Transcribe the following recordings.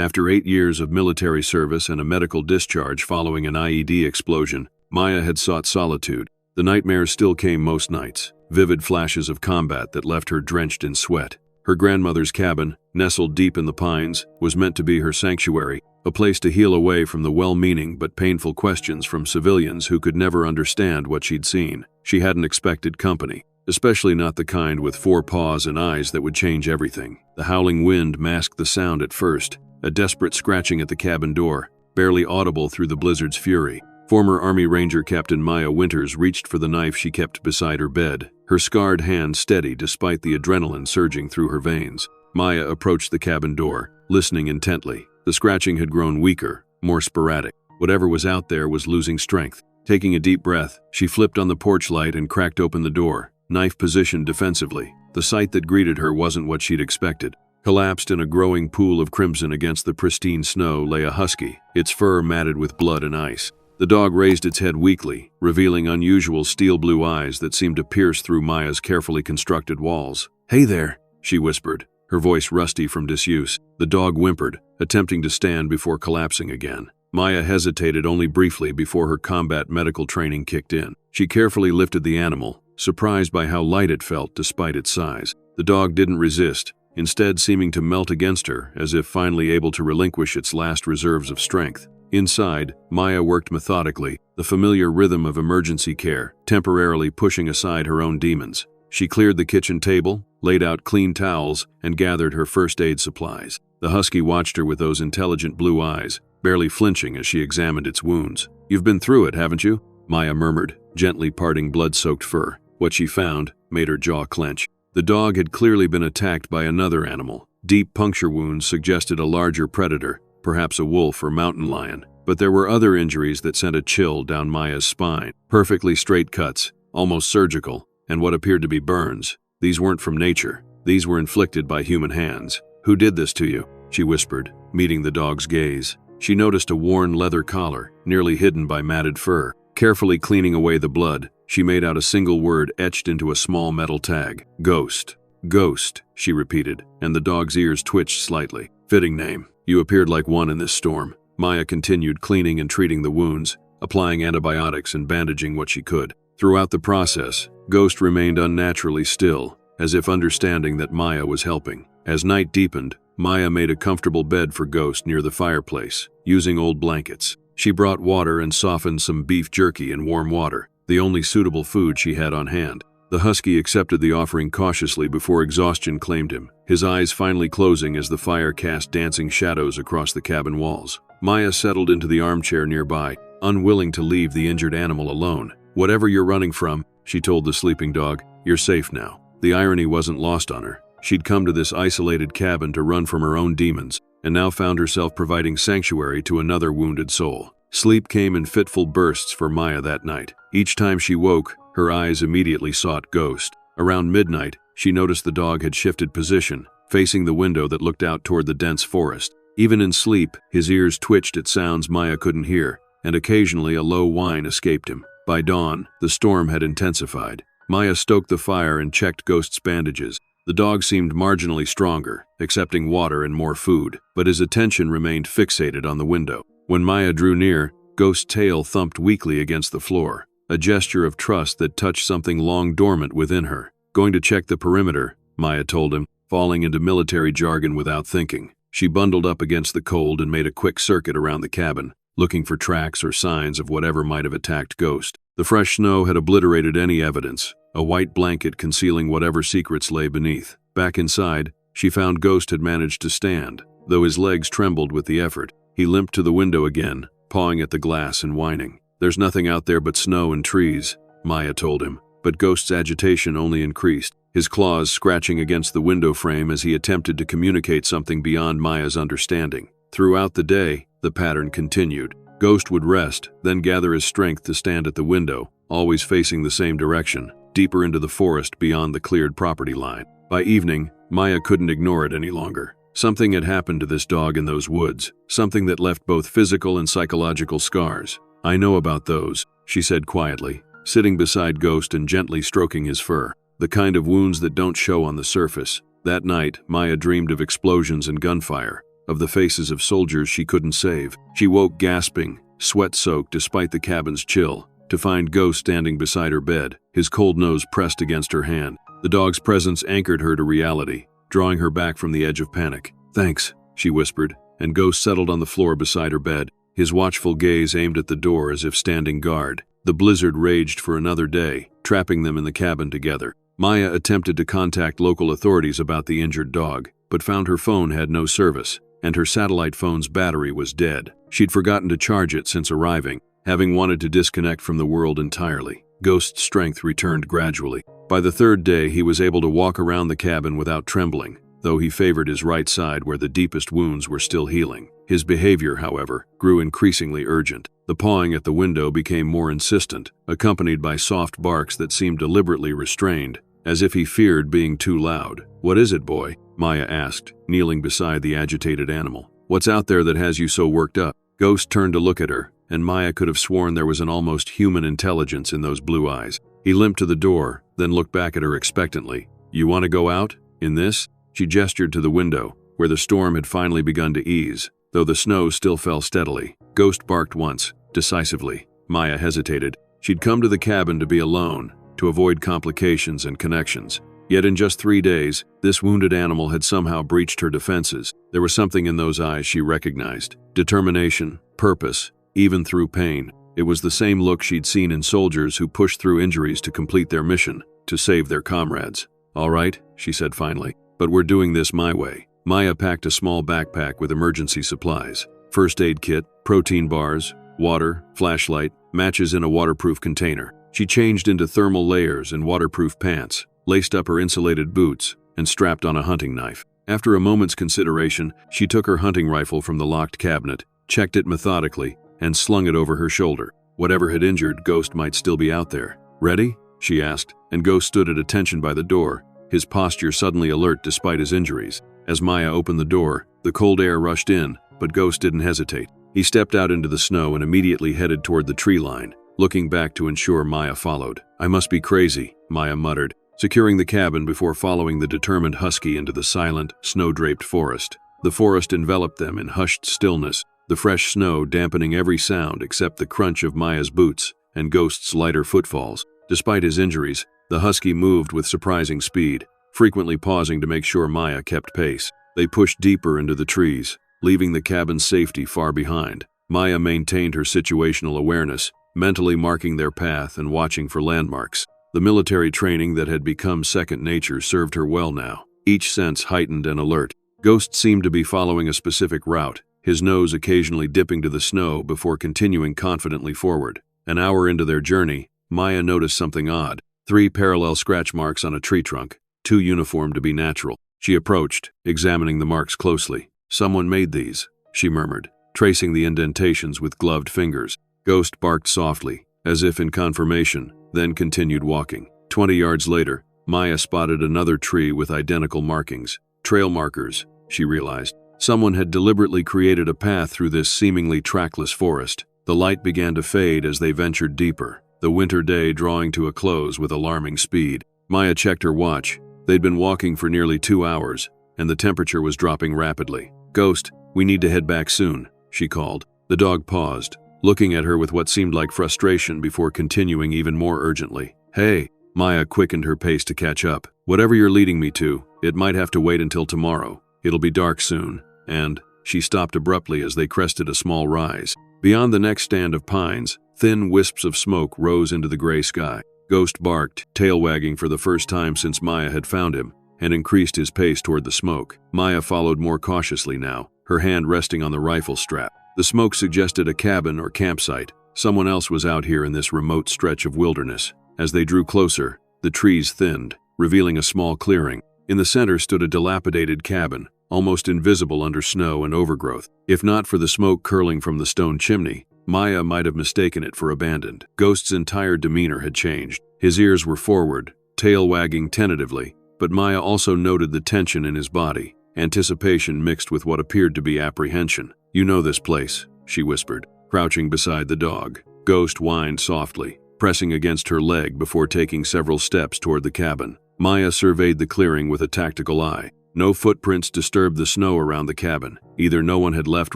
After 8 years of military service and a medical discharge following an IED explosion, Maya had sought solitude. The nightmares still came most nights, vivid flashes of combat that left her drenched in sweat. Her grandmother's cabin, nestled deep in the pines, was meant to be her sanctuary, a place to heal away from the well-meaning but painful questions from civilians who could never understand what she'd seen. She hadn't expected company, especially not the kind with 4 paws and eyes that would change everything. The howling wind masked the sound at first, a desperate scratching at the cabin door, barely audible through the blizzard's fury. Former Army Ranger Captain Maya Winters reached for the knife she kept beside her bed, her scarred hand steady despite the adrenaline surging through her veins. Maya approached the cabin door, listening intently. The scratching had grown weaker, more sporadic. Whatever was out there was losing strength. Taking a deep breath, she flipped on the porch light and cracked open the door, knife positioned defensively. The sight that greeted her wasn't what she'd expected. Collapsed in a growing pool of crimson against the pristine snow lay a husky, its fur matted with blood and ice. The dog raised its head weakly, revealing unusual steel-blue eyes that seemed to pierce through Maya's carefully constructed walls. "Hey there," she whispered, her voice rusty from disuse. The dog whimpered, attempting to stand before collapsing again. Maya hesitated only briefly before her combat medical training kicked in. She carefully lifted the animal, surprised by how light it felt despite its size. The dog didn't resist, instead seeming to melt against her, as if finally able to relinquish its last reserves of strength. Inside, Maya worked methodically, the familiar rhythm of emergency care, temporarily pushing aside her own demons. She cleared the kitchen table, laid out clean towels, and gathered her first aid supplies. The husky watched her with those intelligent blue eyes, barely flinching as she examined its wounds. "You've been through it, haven't you?" Maya murmured, gently parting blood-soaked fur. What she found made her jaw clench. The dog had clearly been attacked by another animal. Deep puncture wounds suggested a larger predator, perhaps a wolf or mountain lion. But there were other injuries that sent a chill down Maya's spine. Perfectly straight cuts, almost surgical, and what appeared to be burns. These weren't from nature. These were inflicted by human hands. "Who did this to you?" she whispered, meeting the dog's gaze. She noticed a worn leather collar, nearly hidden by matted fur. Carefully cleaning away the blood, she made out a single word etched into a small metal tag. "Ghost." "Ghost," she repeated, and the dog's ears twitched slightly. "Fitting name. You appeared like one in this storm." Maya continued cleaning and treating the wounds, applying antibiotics and bandaging what she could. Throughout the process, Ghost remained unnaturally still, as if understanding that Maya was helping. As night deepened, Maya made a comfortable bed for Ghost near the fireplace, using old blankets. She brought water and softened some beef jerky in warm water, the only suitable food she had on hand. The husky accepted the offering cautiously before exhaustion claimed him, his eyes finally closing as the fire cast dancing shadows across the cabin walls. Maya settled into the armchair nearby, unwilling to leave the injured animal alone. "Whatever you're running from," she told the sleeping dog, "you're safe now." The irony wasn't lost on her. She'd come to this isolated cabin to run from her own demons, and now found herself providing sanctuary to another wounded soul. Sleep came in fitful bursts for Maya that night. Each time she woke, her eyes immediately sought Ghost. Around midnight, she noticed the dog had shifted position, facing the window that looked out toward the dense forest. Even in sleep, his ears twitched at sounds Maya couldn't hear, and occasionally a low whine escaped him. By dawn, the storm had intensified. Maya stoked the fire and checked Ghost's bandages. The dog seemed marginally stronger, accepting water and more food, but his attention remained fixated on the window. When Maya drew near, Ghost's tail thumped weakly against the floor, a gesture of trust that touched something long dormant within her. "Going to check the perimeter," Maya told him, falling into military jargon without thinking. She bundled up against the cold and made a quick circuit around the cabin, looking for tracks or signs of whatever might have attacked Ghost. The fresh snow had obliterated any evidence, a white blanket concealing whatever secrets lay beneath. Back inside, she found Ghost had managed to stand, though his legs trembled with the effort. He limped to the window again, pawing at the glass and whining. "There's nothing out there but snow and trees," Maya told him, but Ghost's agitation only increased, his claws scratching against the window frame as he attempted to communicate something beyond Maya's understanding. Throughout the day, the pattern continued. Ghost would rest, then gather his strength to stand at the window, always facing the same direction, deeper into the forest beyond the cleared property line. By evening, Maya couldn't ignore it any longer. Something had happened to this dog in those woods, something that left both physical and psychological scars. "I know about those," she said quietly, sitting beside Ghost and gently stroking his fur. "The kind of wounds that don't show on the surface." That night, Maya dreamed of explosions and gunfire, of the faces of soldiers she couldn't save. She woke gasping, sweat-soaked despite the cabin's chill, to find Ghost standing beside her bed, his cold nose pressed against her hand. The dog's presence anchored her to reality, drawing her back from the edge of panic. "Thanks," she whispered, and Ghost settled on the floor beside her bed, his watchful gaze aimed at the door as if standing guard. The blizzard raged for another day, trapping them in the cabin together. Maya attempted to contact local authorities about the injured dog, but found her phone had no service, and her satellite phone's battery was dead. She'd forgotten to charge it since arriving, having wanted to disconnect from the world entirely. Ghost's strength returned gradually. By the third day, he was able to walk around the cabin without trembling, though he favored his right side where the deepest wounds were still healing. His behavior, however, grew increasingly urgent. The pawing at the window became more insistent, accompanied by soft barks that seemed deliberately restrained, as if he feared being too loud. "What is it, boy?" Maya asked, kneeling beside the agitated animal. "What's out there that has you so worked up?" Ghost turned to look at her, and Maya could have sworn there was an almost human intelligence in those blue eyes. He limped to the door, then looked back at her expectantly. "You want to go out? In this?" She gestured to the window, where the storm had finally begun to ease, though the snow still fell steadily. Ghost barked once, decisively. Maya hesitated. She'd come to the cabin to be alone, to avoid complications and connections. Yet in just 3 days, this wounded animal had somehow breached her defenses. There was something in those eyes she recognized. Determination, purpose, even through pain. It was the same look she'd seen in soldiers who pushed through injuries to complete their mission, to save their comrades. "All right," she said finally, "but we're doing this my way." Maya packed a small backpack with emergency supplies. First aid kit, protein bars, water, flashlight, matches in a waterproof container. She changed into thermal layers and waterproof pants, laced up her insulated boots, and strapped on a hunting knife. After a moment's consideration, she took her hunting rifle from the locked cabinet, checked it methodically, and slung it over her shoulder. Whatever had injured Ghost might still be out there. "Ready?" she asked, and Ghost stood at attention by the door, his posture suddenly alert despite his injuries. As Maya opened the door, the cold air rushed in, but Ghost didn't hesitate. He stepped out into the snow and immediately headed toward the tree line, looking back to ensure Maya followed. "I must be crazy," Maya muttered, securing the cabin before following the determined husky into the silent, snow-draped forest. The forest enveloped them in hushed stillness, the fresh snow dampening every sound except the crunch of Maya's boots and Ghost's lighter footfalls. Despite his injuries, the husky moved with surprising speed, frequently pausing to make sure Maya kept pace. They pushed deeper into the trees, leaving the cabin's safety far behind. Maya maintained her situational awareness, mentally marking their path and watching for landmarks. The military training that had become second nature served her well now, each sense heightened and alert. Ghost seemed to be following a specific route, his nose occasionally dipping to the snow before continuing confidently forward. An hour into their journey, Maya noticed something odd. 3 parallel scratch marks on a tree trunk, too uniform to be natural. She approached, examining the marks closely. "Someone made these," she murmured, tracing the indentations with gloved fingers. Ghost barked softly, as if in confirmation, then continued walking. 20 yards later, Maya spotted another tree with identical markings. Trail markers, she realized. Someone had deliberately created a path through this seemingly trackless forest. The light began to fade as they ventured deeper, the winter day drawing to a close with alarming speed. Maya checked her watch. They'd been walking for nearly 2 hours, and the temperature was dropping rapidly. "Ghost, we need to head back soon," she called. The dog paused, looking at her with what seemed like frustration before continuing even more urgently. "Hey," Maya quickened her pace to catch up. "Whatever you're leading me to, it might have to wait until tomorrow. It'll be dark soon." And she stopped abruptly as they crested a small rise. Beyond the next stand of pines, thin wisps of smoke rose into the gray sky. Ghost barked, tail wagging for the first time since Maya had found him, and increased his pace toward the smoke. Maya followed more cautiously now, her hand resting on the rifle strap. The smoke suggested a cabin or campsite. Someone else was out here in this remote stretch of wilderness. As they drew closer, the trees thinned, revealing a small clearing. In the center stood a dilapidated cabin, almost invisible under snow and overgrowth. If not for the smoke curling from the stone chimney, Maya might have mistaken it for abandoned. Ghost's entire demeanor had changed. His ears were forward, tail wagging tentatively, but Maya also noted the tension in his body, anticipation mixed with what appeared to be apprehension. "You know this place," she whispered, crouching beside the dog. Ghost whined softly, pressing against her leg before taking several steps toward the cabin. Maya surveyed the clearing with a tactical eye. No footprints disturbed the snow around the cabin. Either no one had left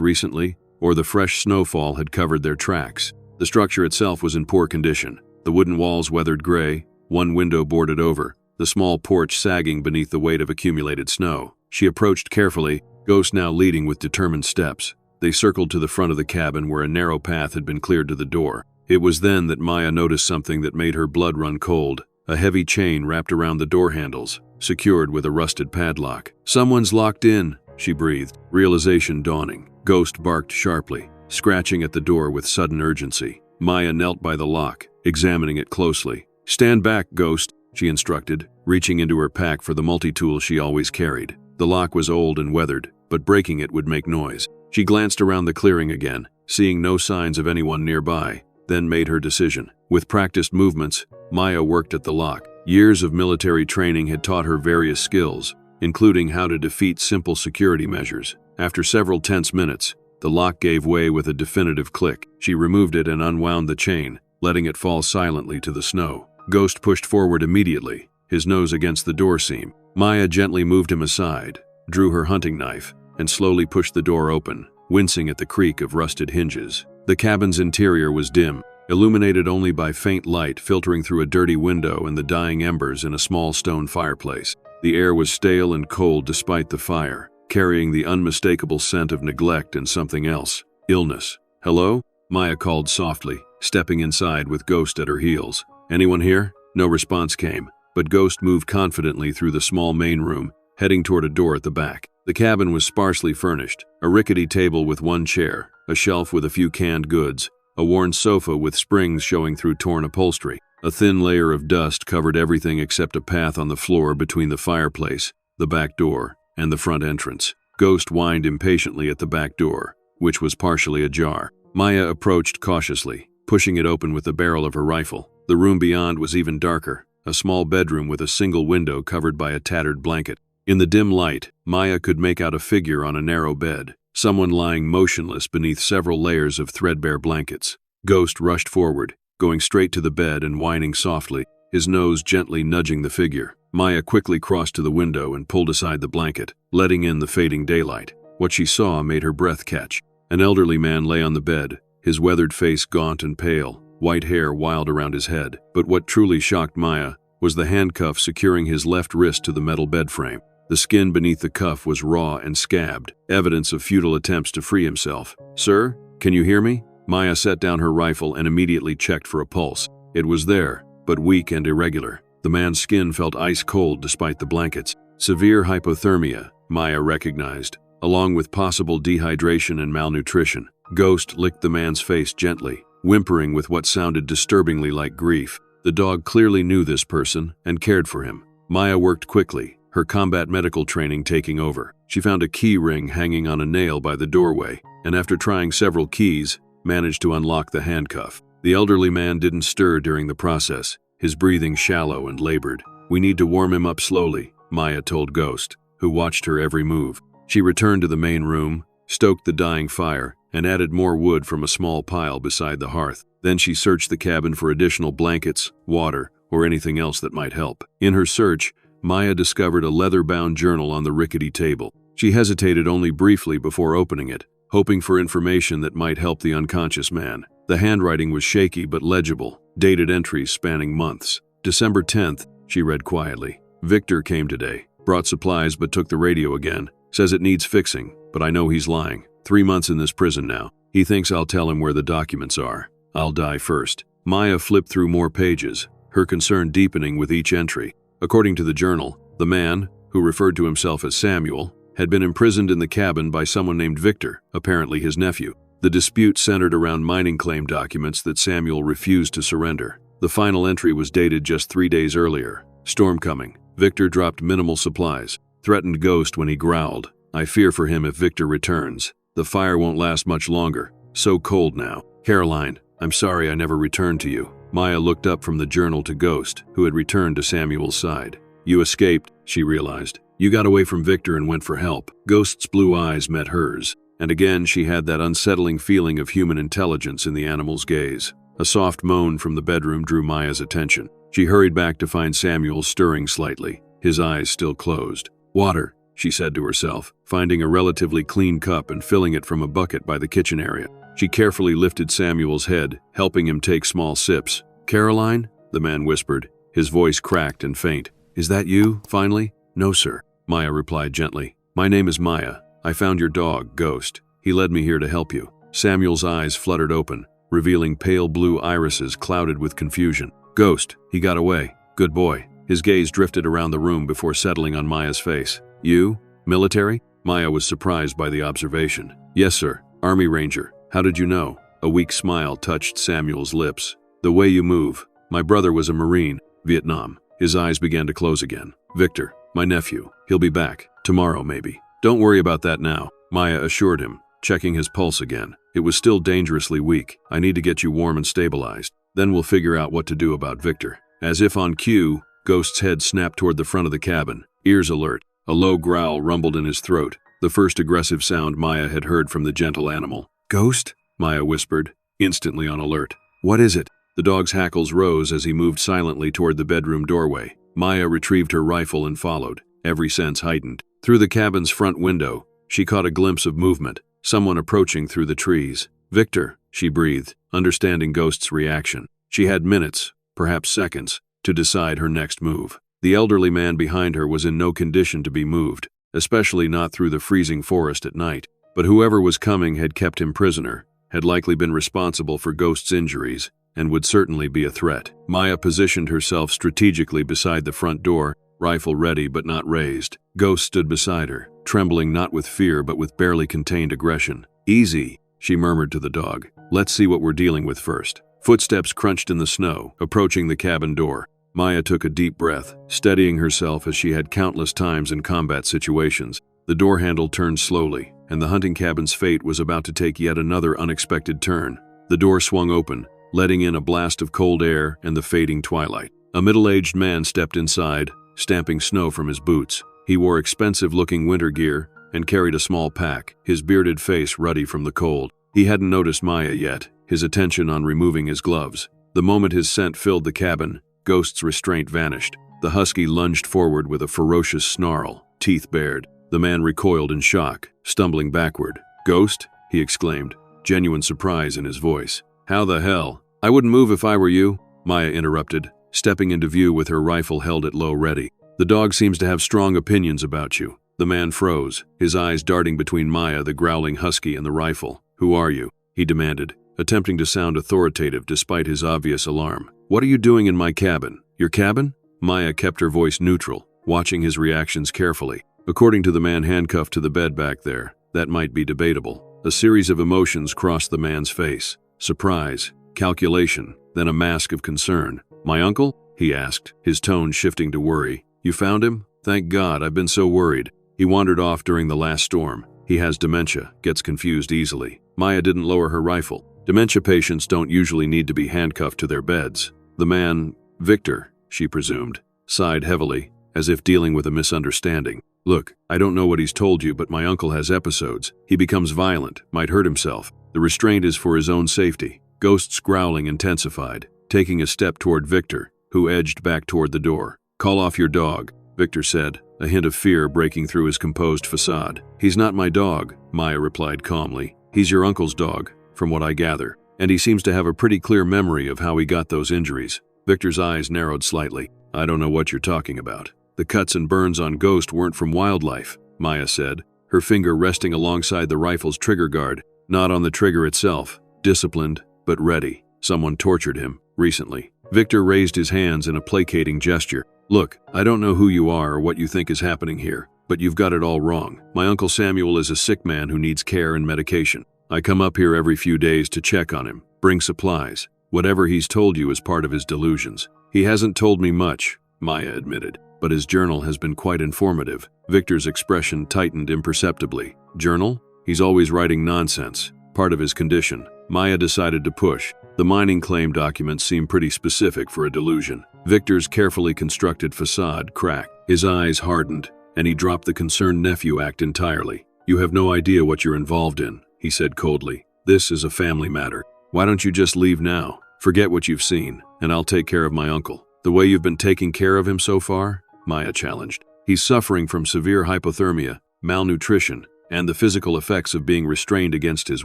recently, or the fresh snowfall had covered their tracks. The structure itself was in poor condition. The wooden walls weathered gray, one window boarded over, the small porch sagging beneath the weight of accumulated snow. She approached carefully, Ghost now leading with determined steps. They circled to the front of the cabin where a narrow path had been cleared to the door. It was then that Maya noticed something that made her blood run cold. A heavy chain wrapped around the door handles, secured with a rusted padlock. "Someone's locked in," she breathed, realization dawning. Ghost barked sharply, scratching at the door with sudden urgency. Maya knelt by the lock, examining it closely. "Stand back, Ghost," she instructed, reaching into her pack for the multi-tool she always carried. The lock was old and weathered, but breaking it would make noise. She glanced around the clearing again, seeing no signs of anyone nearby, then made her decision. With practiced movements, Maya worked at the lock. Years of military training had taught her various skills, including how to defeat simple security measures. After several tense minutes, the lock gave way with a definitive click. She removed it and unwound the chain, letting it fall silently to the snow. Ghost pushed forward immediately, his nose against the door seam. Maya gently moved him aside, drew her hunting knife, and slowly pushed the door open, wincing at the creak of rusted hinges. The cabin's interior was dim, illuminated only by faint light filtering through a dirty window and the dying embers in a small stone fireplace. The air was stale and cold despite the fire, carrying the unmistakable scent of neglect and something else, illness. "Hello?" Maya called softly, stepping inside with Ghost at her heels. "Anyone here?" No response came, but Ghost moved confidently through the small main room, heading toward a door at the back. The cabin was sparsely furnished, a rickety table with one chair, a shelf with a few canned goods, a worn sofa with springs showing through torn upholstery. A thin layer of dust covered everything except a path on the floor between the fireplace, the back door, and the front entrance. Ghost whined impatiently at the back door, which was partially ajar. Maya approached cautiously, pushing it open with the barrel of her rifle. The room beyond was even darker, a small bedroom with a single window covered by a tattered blanket. In the dim light, Maya could make out a figure on a narrow bed, someone lying motionless beneath several layers of threadbare blankets. Ghost rushed forward, going straight to the bed and whining softly, his nose gently nudging the figure. Maya quickly crossed to the window and pulled aside the blanket, letting in the fading daylight. What she saw made her breath catch. An elderly man lay on the bed, his weathered face gaunt and pale, white hair wild around his head. But what truly shocked Maya was the handcuff securing his left wrist to the metal bed frame. The skin beneath the cuff was raw and scabbed, evidence of futile attempts to free himself. "Sir, can you hear me?" Maya set down her rifle and immediately checked for a pulse. It was there, but weak and irregular. The man's skin felt ice cold despite the blankets. Severe hypothermia, Maya recognized, along with possible dehydration and malnutrition. Ghost licked the man's face gently, whimpering with what sounded disturbingly like grief. The dog clearly knew this person and cared for him. Maya worked quickly, her combat medical training taking over. She found a key ring hanging on a nail by the doorway, and after trying several keys, managed to unlock the handcuff. The elderly man didn't stir during the process, his breathing shallow and labored. "We need to warm him up slowly," Maya told Ghost, who watched her every move. She returned to the main room, stoked the dying fire, and added more wood from a small pile beside the hearth. Then she searched the cabin for additional blankets, water, or anything else that might help. In her search, Maya discovered a leather-bound journal on the rickety table. She hesitated only briefly before opening it, hoping for information that might help the unconscious man. The handwriting was shaky but legible, dated entries spanning months. December 10th, she read quietly. "Victor came today, brought supplies but took the radio again. Says it needs fixing, but I know he's lying. 3 months in this prison now. He thinks I'll tell him where the documents are. I'll die first." Maya flipped through more pages, her concern deepening with each entry. According to the journal, the man, who referred to himself as Samuel, had been imprisoned in the cabin by someone named Victor, apparently his nephew. The dispute centered around mining claim documents that Samuel refused to surrender. The final entry was dated just 3 days earlier. "Storm coming. Victor dropped minimal supplies. Threatened Ghost when he growled. I fear for him if Victor returns. The fire won't last much longer. So cold now. Caroline, I'm sorry I never returned to you." Maya looked up from the journal to Ghost, who had returned to Samuel's side. "You escaped," she realized. "You got away from Victor and went for help." Ghost's blue eyes met hers, and again she had that unsettling feeling of human intelligence in the animal's gaze. A soft moan from the bedroom drew Maya's attention. She hurried back to find Samuel stirring slightly, his eyes still closed. "Water," she said to herself, finding a relatively clean cup and filling it from a bucket by the kitchen area. She carefully lifted Samuel's head, helping him take small sips. "Caroline?" the man whispered, his voice cracked and faint. "Is that you, finally?" "No, sir," Maya replied gently. "My name is Maya. I found your dog, Ghost. He led me here to help you." Samuel's eyes fluttered open, revealing pale blue irises clouded with confusion. "Ghost, he got away. Good boy." His gaze drifted around the room before settling on Maya's face. "You? Military?" Maya was surprised by the observation. "Yes, sir. Army Ranger. How did you know?" A weak smile touched Samuel's lips. "The way you move. My brother was a Marine, Vietnam." His eyes began to close again. "Victor, my nephew. He'll be back. Tomorrow, maybe." "Don't worry about that now," Maya assured him, checking his pulse again. "It was still dangerously weak. I need to get you warm and stabilized. Then we'll figure out what to do about Victor." As if on cue, Ghost's head snapped toward the front of the cabin, ears alert. A low growl rumbled in his throat, the first aggressive sound Maya had heard from the gentle animal. "Ghost?" Maya whispered, instantly on alert. "What is it?" The dog's hackles rose as he moved silently toward the bedroom doorway. Maya retrieved her rifle and followed, every sense heightened. Through the cabin's front window, she caught a glimpse of movement, someone approaching through the trees. "Victor," she breathed, understanding Ghost's reaction. She had minutes, perhaps seconds, to decide her next move. The elderly man behind her was in no condition to be moved, especially not through the freezing forest at night. But whoever was coming had kept him prisoner, had likely been responsible for Ghost's injuries, and would certainly be a threat. Maya positioned herself strategically beside the front door, rifle ready but not raised. Ghost stood beside her, trembling not with fear but with barely contained aggression. "Easy," she murmured to the dog. "Let's see what we're dealing with first." Footsteps crunched in the snow, approaching the cabin door. Maya took a deep breath, steadying herself as she had countless times in combat situations. The door handle turned slowly, and the hunting cabin's fate was about to take yet another unexpected turn. The door swung open, letting in a blast of cold air and the fading twilight. A middle-aged man stepped inside, stamping snow from his boots. He wore expensive-looking winter gear and carried a small pack, his bearded face ruddy from the cold. He hadn't noticed Maya yet, his attention on removing his gloves. The moment his scent filled the cabin, Ghost's restraint vanished. The husky lunged forward with a ferocious snarl, teeth bared. The man recoiled in shock, stumbling backward. "Ghost?" he exclaimed, genuine surprise in his voice. "How the hell? I wouldn't move if I were you," Maya interrupted, stepping into view with her rifle held at low ready. "The dog seems to have strong opinions about you." The man froze, his eyes darting between Maya, the growling husky, and the rifle. "Who are you?" he demanded, attempting to sound authoritative despite his obvious alarm. "What are you doing in my cabin?" "Your cabin?" Maya kept her voice neutral, watching his reactions carefully. According to the man handcuffed to the bed back there, that might be debatable. A series of emotions crossed the man's face. Surprise, calculation, then a mask of concern. "My uncle?" he asked, his tone shifting to worry. "You found him? Thank God, I've been so worried. He wandered off during the last storm. He has dementia, gets confused easily." Maya didn't lower her rifle. Dementia patients don't usually need to be handcuffed to their beds. The man, Victor, she presumed, sighed heavily, as if dealing with a misunderstanding. "Look, I don't know what he's told you, but my uncle has episodes. He becomes violent, might hurt himself. The restraint is for his own safety." Ghost's growling intensified, taking a step toward Victor, who edged back toward the door. "Call off your dog," Victor said, a hint of fear breaking through his composed facade. "He's not my dog," Maya replied calmly. "He's your uncle's dog, from what I gather, and he seems to have a pretty clear memory of how he got those injuries." Victor's eyes narrowed slightly. "I don't know what you're talking about. The cuts and burns on Ghost weren't from wildlife," Maya said, her finger resting alongside the rifle's trigger guard, not on the trigger itself. "Disciplined, but ready. Someone tortured him, recently." Victor raised his hands in a placating gesture. "Look, I don't know who you are or what you think is happening here, but you've got it all wrong. My Uncle Samuel is a sick man who needs care and medication. I come up here every few days to check on him, bring supplies. Whatever he's told you is part of his delusions." "He hasn't told me much," Maya admitted, "but his journal has been quite informative." Victor's expression tightened imperceptibly. "Journal? He's always writing nonsense. Part of his condition." Maya decided to push. The mining claim documents seemed pretty specific for a delusion. Victor's carefully constructed facade cracked. His eyes hardened, and he dropped the concerned nephew act entirely. "You have no idea what you're involved in," he said coldly. "This is a family matter. Why don't you just leave now? Forget what you've seen, and I'll take care of my uncle." "The way you've been taking care of him so far?" Maya challenged. He's suffering from severe hypothermia, malnutrition, and the physical effects of being restrained against his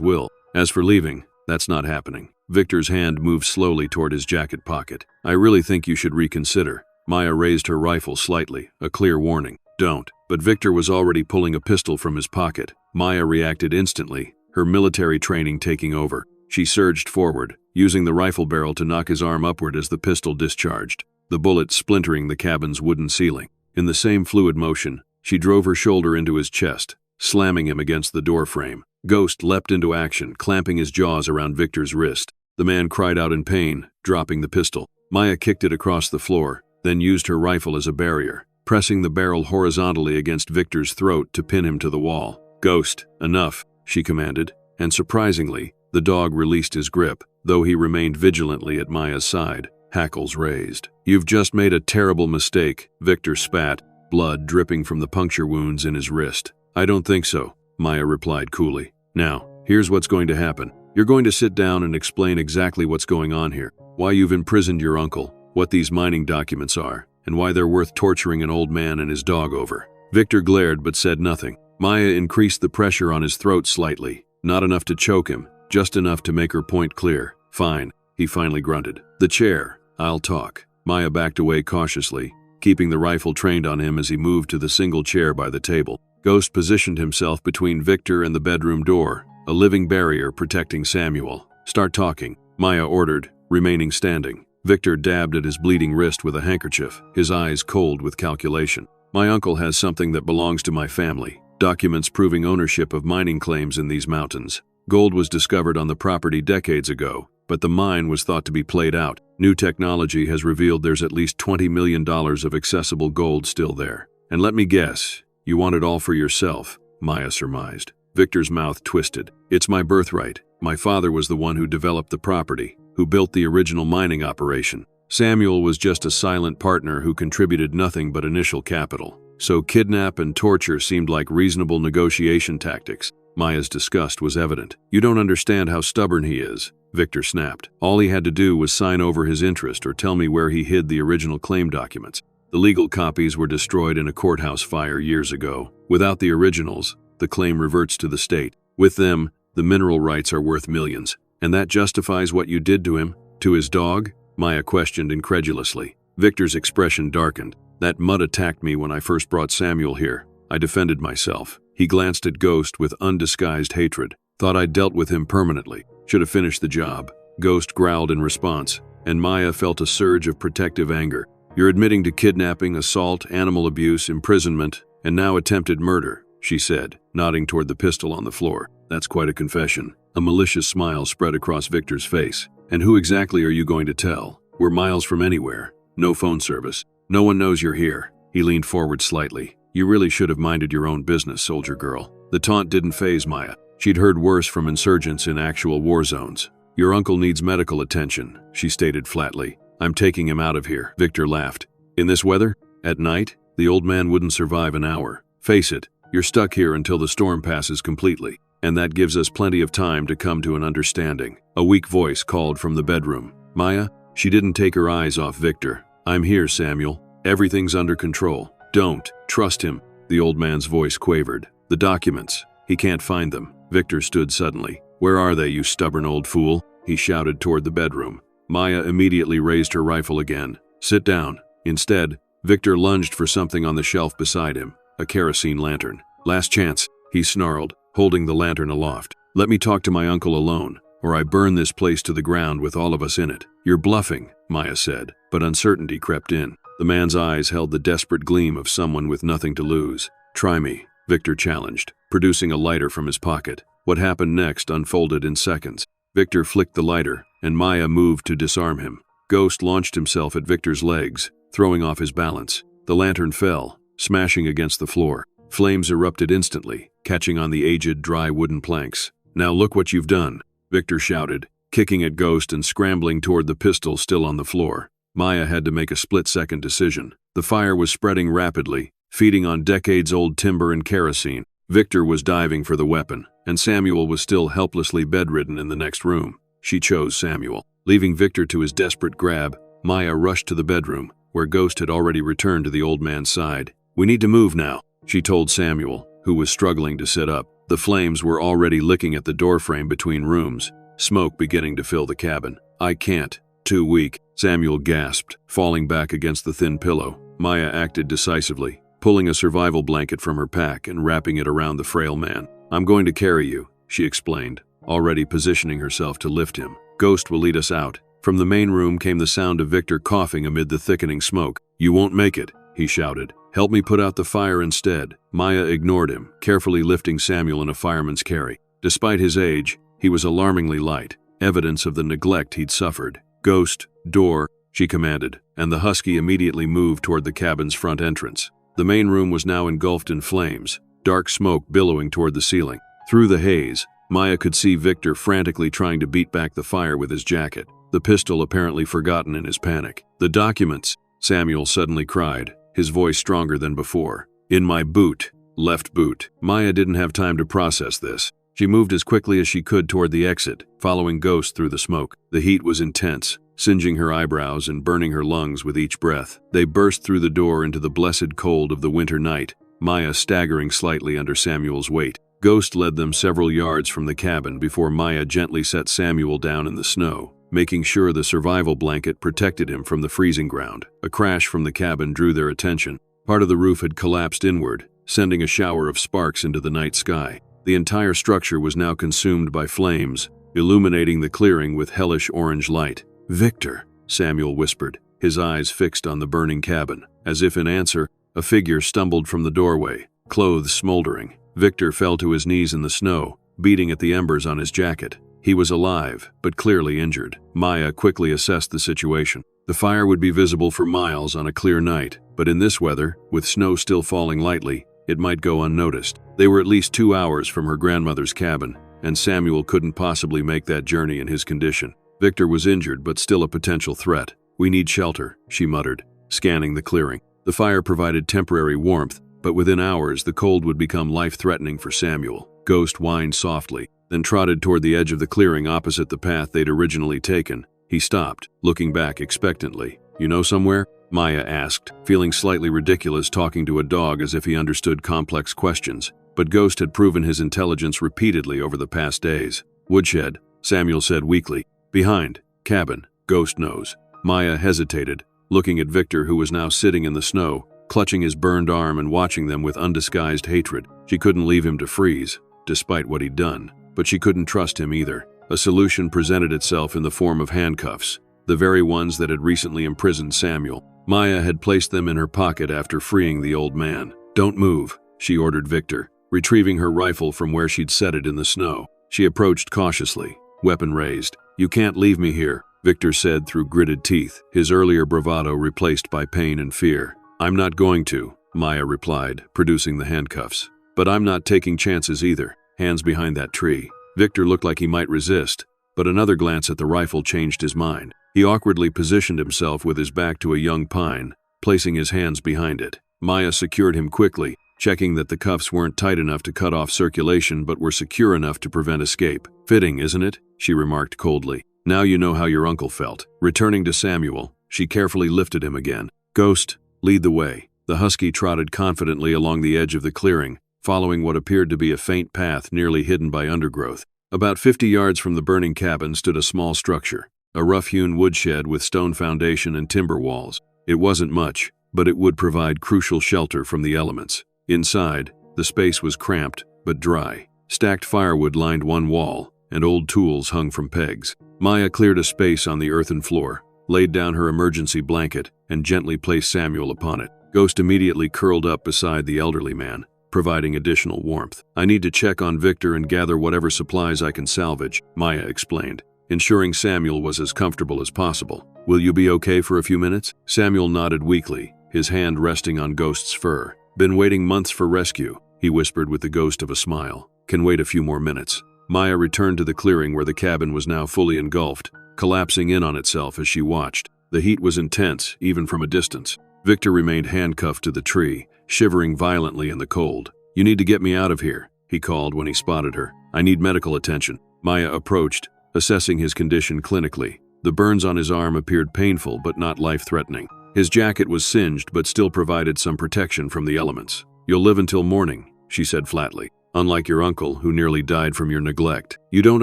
will. As for leaving, that's not happening. Victor's hand moved slowly toward his jacket pocket. I really think you should reconsider. Maya raised her rifle slightly, a clear warning. Don't. But Victor was already pulling a pistol from his pocket. Maya reacted instantly, her military training taking over. She surged forward, using the rifle barrel to knock his arm upward as the pistol discharged, the bullet splintering the cabin's wooden ceiling. In the same fluid motion, she drove her shoulder into his chest, slamming him against the door frame. Ghost leapt into action, clamping his jaws around Victor's wrist. The man cried out in pain, dropping the pistol. Maya kicked it across the floor, then used her rifle as a barrier, pressing the barrel horizontally against Victor's throat to pin him to the wall. Ghost, enough, she commanded, and surprisingly, the dog released his grip, though he remained vigilantly at Maya's side, hackles raised. You've just made a terrible mistake, Victor spat, blood dripping from the puncture wounds in his wrist. I don't think so, Maya replied coolly. Now, here's what's going to happen. You're going to sit down and explain exactly what's going on here, why you've imprisoned your uncle, what these mining documents are, and why they're worth torturing an old man and his dog over. Victor glared but said nothing. Maya increased the pressure on his throat slightly, not enough to choke him, just enough to make her point clear. Fine, he finally grunted. The chair. I'll talk. Maya backed away cautiously, keeping the rifle trained on him as he moved to the single chair by the table. Ghost positioned himself between Victor and the bedroom door, a living barrier protecting Samuel. Start talking, Maya ordered, remaining standing. Victor dabbed at his bleeding wrist with a handkerchief, his eyes cold with calculation. My uncle has something that belongs to my family, documents proving ownership of mining claims in these mountains. Gold was discovered on the property decades ago, but the mine was thought to be played out. New technology has revealed there's at least $20 million of accessible gold still there. And let me guess, you want it all for yourself, Maya surmised. Victor's mouth twisted. It's my birthright. My father was the one who developed the property, who built the original mining operation. Samuel was just a silent partner who contributed nothing but initial capital. So kidnap and torture seemed like reasonable negotiation tactics. Maya's disgust was evident. You don't understand how stubborn he is, Victor snapped. All he had to do was sign over his interest or tell me where he hid the original claim documents. The legal copies were destroyed in a courthouse fire years ago. Without the originals, the claim reverts to the state. With them, the mineral rights are worth millions. And that justifies what you did to him? To his dog? Maya questioned incredulously. Victor's expression darkened. That mutt attacked me when I first brought Samuel here. I defended myself. He glanced at Ghost with undisguised hatred. Thought I'd dealt with him permanently. Should have finished the job. Ghost growled in response, and Maya felt a surge of protective anger. You're admitting to kidnapping, assault, animal abuse, imprisonment, and now attempted murder, she said, nodding toward the pistol on the floor. That's quite a confession. A malicious smile spread across Victor's face. And who exactly are you going to tell? We're miles from anywhere. No phone service. No one knows you're here. He leaned forward slightly. You really should have minded your own business, soldier girl. The taunt didn't faze Maya. She'd heard worse from insurgents in actual war zones. Your uncle needs medical attention, she stated flatly. I'm taking him out of here. Victor laughed. In this weather? At night? The old man wouldn't survive an hour. Face it, you're stuck here until the storm passes completely. And that gives us plenty of time to come to an understanding. A weak voice called from the bedroom. Maya? She didn't take her eyes off Victor. I'm here, Samuel. Everything's under control. Don't trust him. The old man's voice quavered. The documents. He can't find them. Victor stood suddenly. Where are they, you stubborn old fool? He shouted toward the bedroom. Maya immediately raised her rifle again. Sit down. Instead, Victor lunged for something on the shelf beside him. A kerosene lantern. Last chance, he snarled, holding the lantern aloft. Let me talk to my uncle alone, or I burn this place to the ground with all of us in it. You're bluffing, Maya said, but uncertainty crept in. The man's eyes held the desperate gleam of someone with nothing to lose. Try me, Victor challenged, producing a lighter from his pocket. What happened next unfolded in seconds. Victor flicked the lighter, and Maya moved to disarm him. Ghost launched himself at Victor's legs, throwing off his balance. The lantern fell, smashing against the floor. Flames erupted instantly, catching on the aged, dry wooden planks. Now look what you've done, Victor shouted, kicking at Ghost and scrambling toward the pistol still on the floor. Maya had to make a split-second decision. The fire was spreading rapidly, feeding on decades-old timber and kerosene. Victor was diving for the weapon, and Samuel was still helplessly bedridden in the next room. She chose Samuel. Leaving Victor to his desperate grab, Maya rushed to the bedroom, where Ghost had already returned to the old man's side. "We need to move now," she told Samuel, who was struggling to sit up. The flames were already licking at the doorframe between rooms, smoke beginning to fill the cabin. "I can't. Too weak," Samuel gasped, falling back against the thin pillow. Maya acted decisively, pulling a survival blanket from her pack and wrapping it around the frail man. "I'm going to carry you," she explained, already positioning herself to lift him. "Ghost will lead us out." From the main room came the sound of Victor coughing amid the thickening smoke. "You won't make it," he shouted. "Help me put out the fire instead." Maya ignored him, carefully lifting Samuel in a fireman's carry. Despite his age, he was alarmingly light, evidence of the neglect he'd suffered. "Ghost, door," she commanded, and the husky immediately moved toward the cabin's front entrance. The main room was now engulfed in flames, dark smoke billowing toward the ceiling. Through the haze, Maya could see Victor frantically trying to beat back the fire with his jacket, the pistol apparently forgotten in his panic. "The documents," Samuel suddenly cried, his voice stronger than before. "In my boot. Left boot." Maya didn't have time to process this. She moved as quickly as she could toward the exit, following Ghost through the smoke. The heat was intense, singeing her eyebrows and burning her lungs with each breath. They burst through the door into the blessed cold of the winter night, Maya staggering slightly under Samuel's weight. Ghost led them several yards from the cabin before Maya gently set Samuel down in the snow, making sure the survival blanket protected him from the freezing ground. A crash from the cabin drew their attention. Part of the roof had collapsed inward, sending a shower of sparks into the night sky. The entire structure was now consumed by flames, illuminating the clearing with hellish orange light. "Victor," Samuel whispered, his eyes fixed on the burning cabin. As if in answer, a figure stumbled from the doorway, clothes smoldering. Victor fell to his knees in the snow, beating at the embers on his jacket. He was alive, but clearly injured. Maya quickly assessed the situation. The fire would be visible for miles on a clear night, but in this weather, with snow still falling lightly, it might go unnoticed. They were at least 2 hours from her grandmother's cabin, and Samuel couldn't possibly make that journey in his condition. Victor was injured, but still a potential threat. "We need shelter," she muttered, scanning the clearing. The fire provided temporary warmth, but within hours the cold would become life-threatening for Samuel. Ghost whined softly, then trotted toward the edge of the clearing opposite the path they'd originally taken. He stopped, looking back expectantly. "You know somewhere?" Maya asked, feeling slightly ridiculous talking to a dog as if he understood complex questions. But Ghost had proven his intelligence repeatedly over the past days. "Woodshed," Samuel said weakly. "Behind. Cabin. Ghost knows." Maya hesitated, looking at Victor, who was now sitting in the snow, clutching his burned arm and watching them with undisguised hatred. She couldn't leave him to freeze, despite what he'd done, but she couldn't trust him either. A solution presented itself in the form of handcuffs, the very ones that had recently imprisoned Samuel. Maya had placed them in her pocket after freeing the old man. "Don't move," she ordered Victor, retrieving her rifle from where she'd set it in the snow. She approached cautiously, weapon raised. "You can't leave me here," Victor said through gritted teeth, his earlier bravado replaced by pain and fear. "I'm not going to," Maya replied, producing the handcuffs. "But I'm not taking chances either." Hands behind that tree. Victor looked like he might resist, but another glance at the rifle changed his mind. He awkwardly positioned himself with his back to a young pine, placing his hands behind it. Maya secured him quickly, checking that the cuffs weren't tight enough to cut off circulation but were secure enough to prevent escape. "Fitting, isn't it?" she remarked coldly. "Now you know how your uncle felt." Returning to Samuel, she carefully lifted him again. "Ghost, lead the way." The husky trotted confidently along the edge of the clearing, following what appeared to be a faint path nearly hidden by undergrowth. About 50 yards from the burning cabin stood a small structure, a rough-hewn woodshed with stone foundation and timber walls. It wasn't much, but it would provide crucial shelter from the elements. Inside, the space was cramped, but dry. Stacked firewood lined one wall, and old tools hung from pegs. Maya cleared a space on the earthen floor, laid down her emergency blanket, and gently placed Samuel upon it. Ghost immediately curled up beside the elderly man, providing additional warmth. "I need to check on Victor and gather whatever supplies I can salvage," Maya explained, ensuring Samuel was as comfortable as possible. "Will you be okay for a few minutes?" Samuel nodded weakly, his hand resting on Ghost's fur. "Been waiting months for rescue," he whispered with the ghost of a smile. "Can wait a few more minutes." Maya returned to the clearing where the cabin was now fully engulfed, collapsing in on itself as she watched. The heat was intense, even from a distance. Victor remained handcuffed to the tree, shivering violently in the cold. "You need to get me out of here," he called when he spotted her. "I need medical attention." Maya approached, assessing his condition clinically. The burns on his arm appeared painful but not life-threatening. His jacket was singed but still provided some protection from the elements. "You'll live until morning," she said flatly. "Unlike your uncle, who nearly died from your neglect." "You don't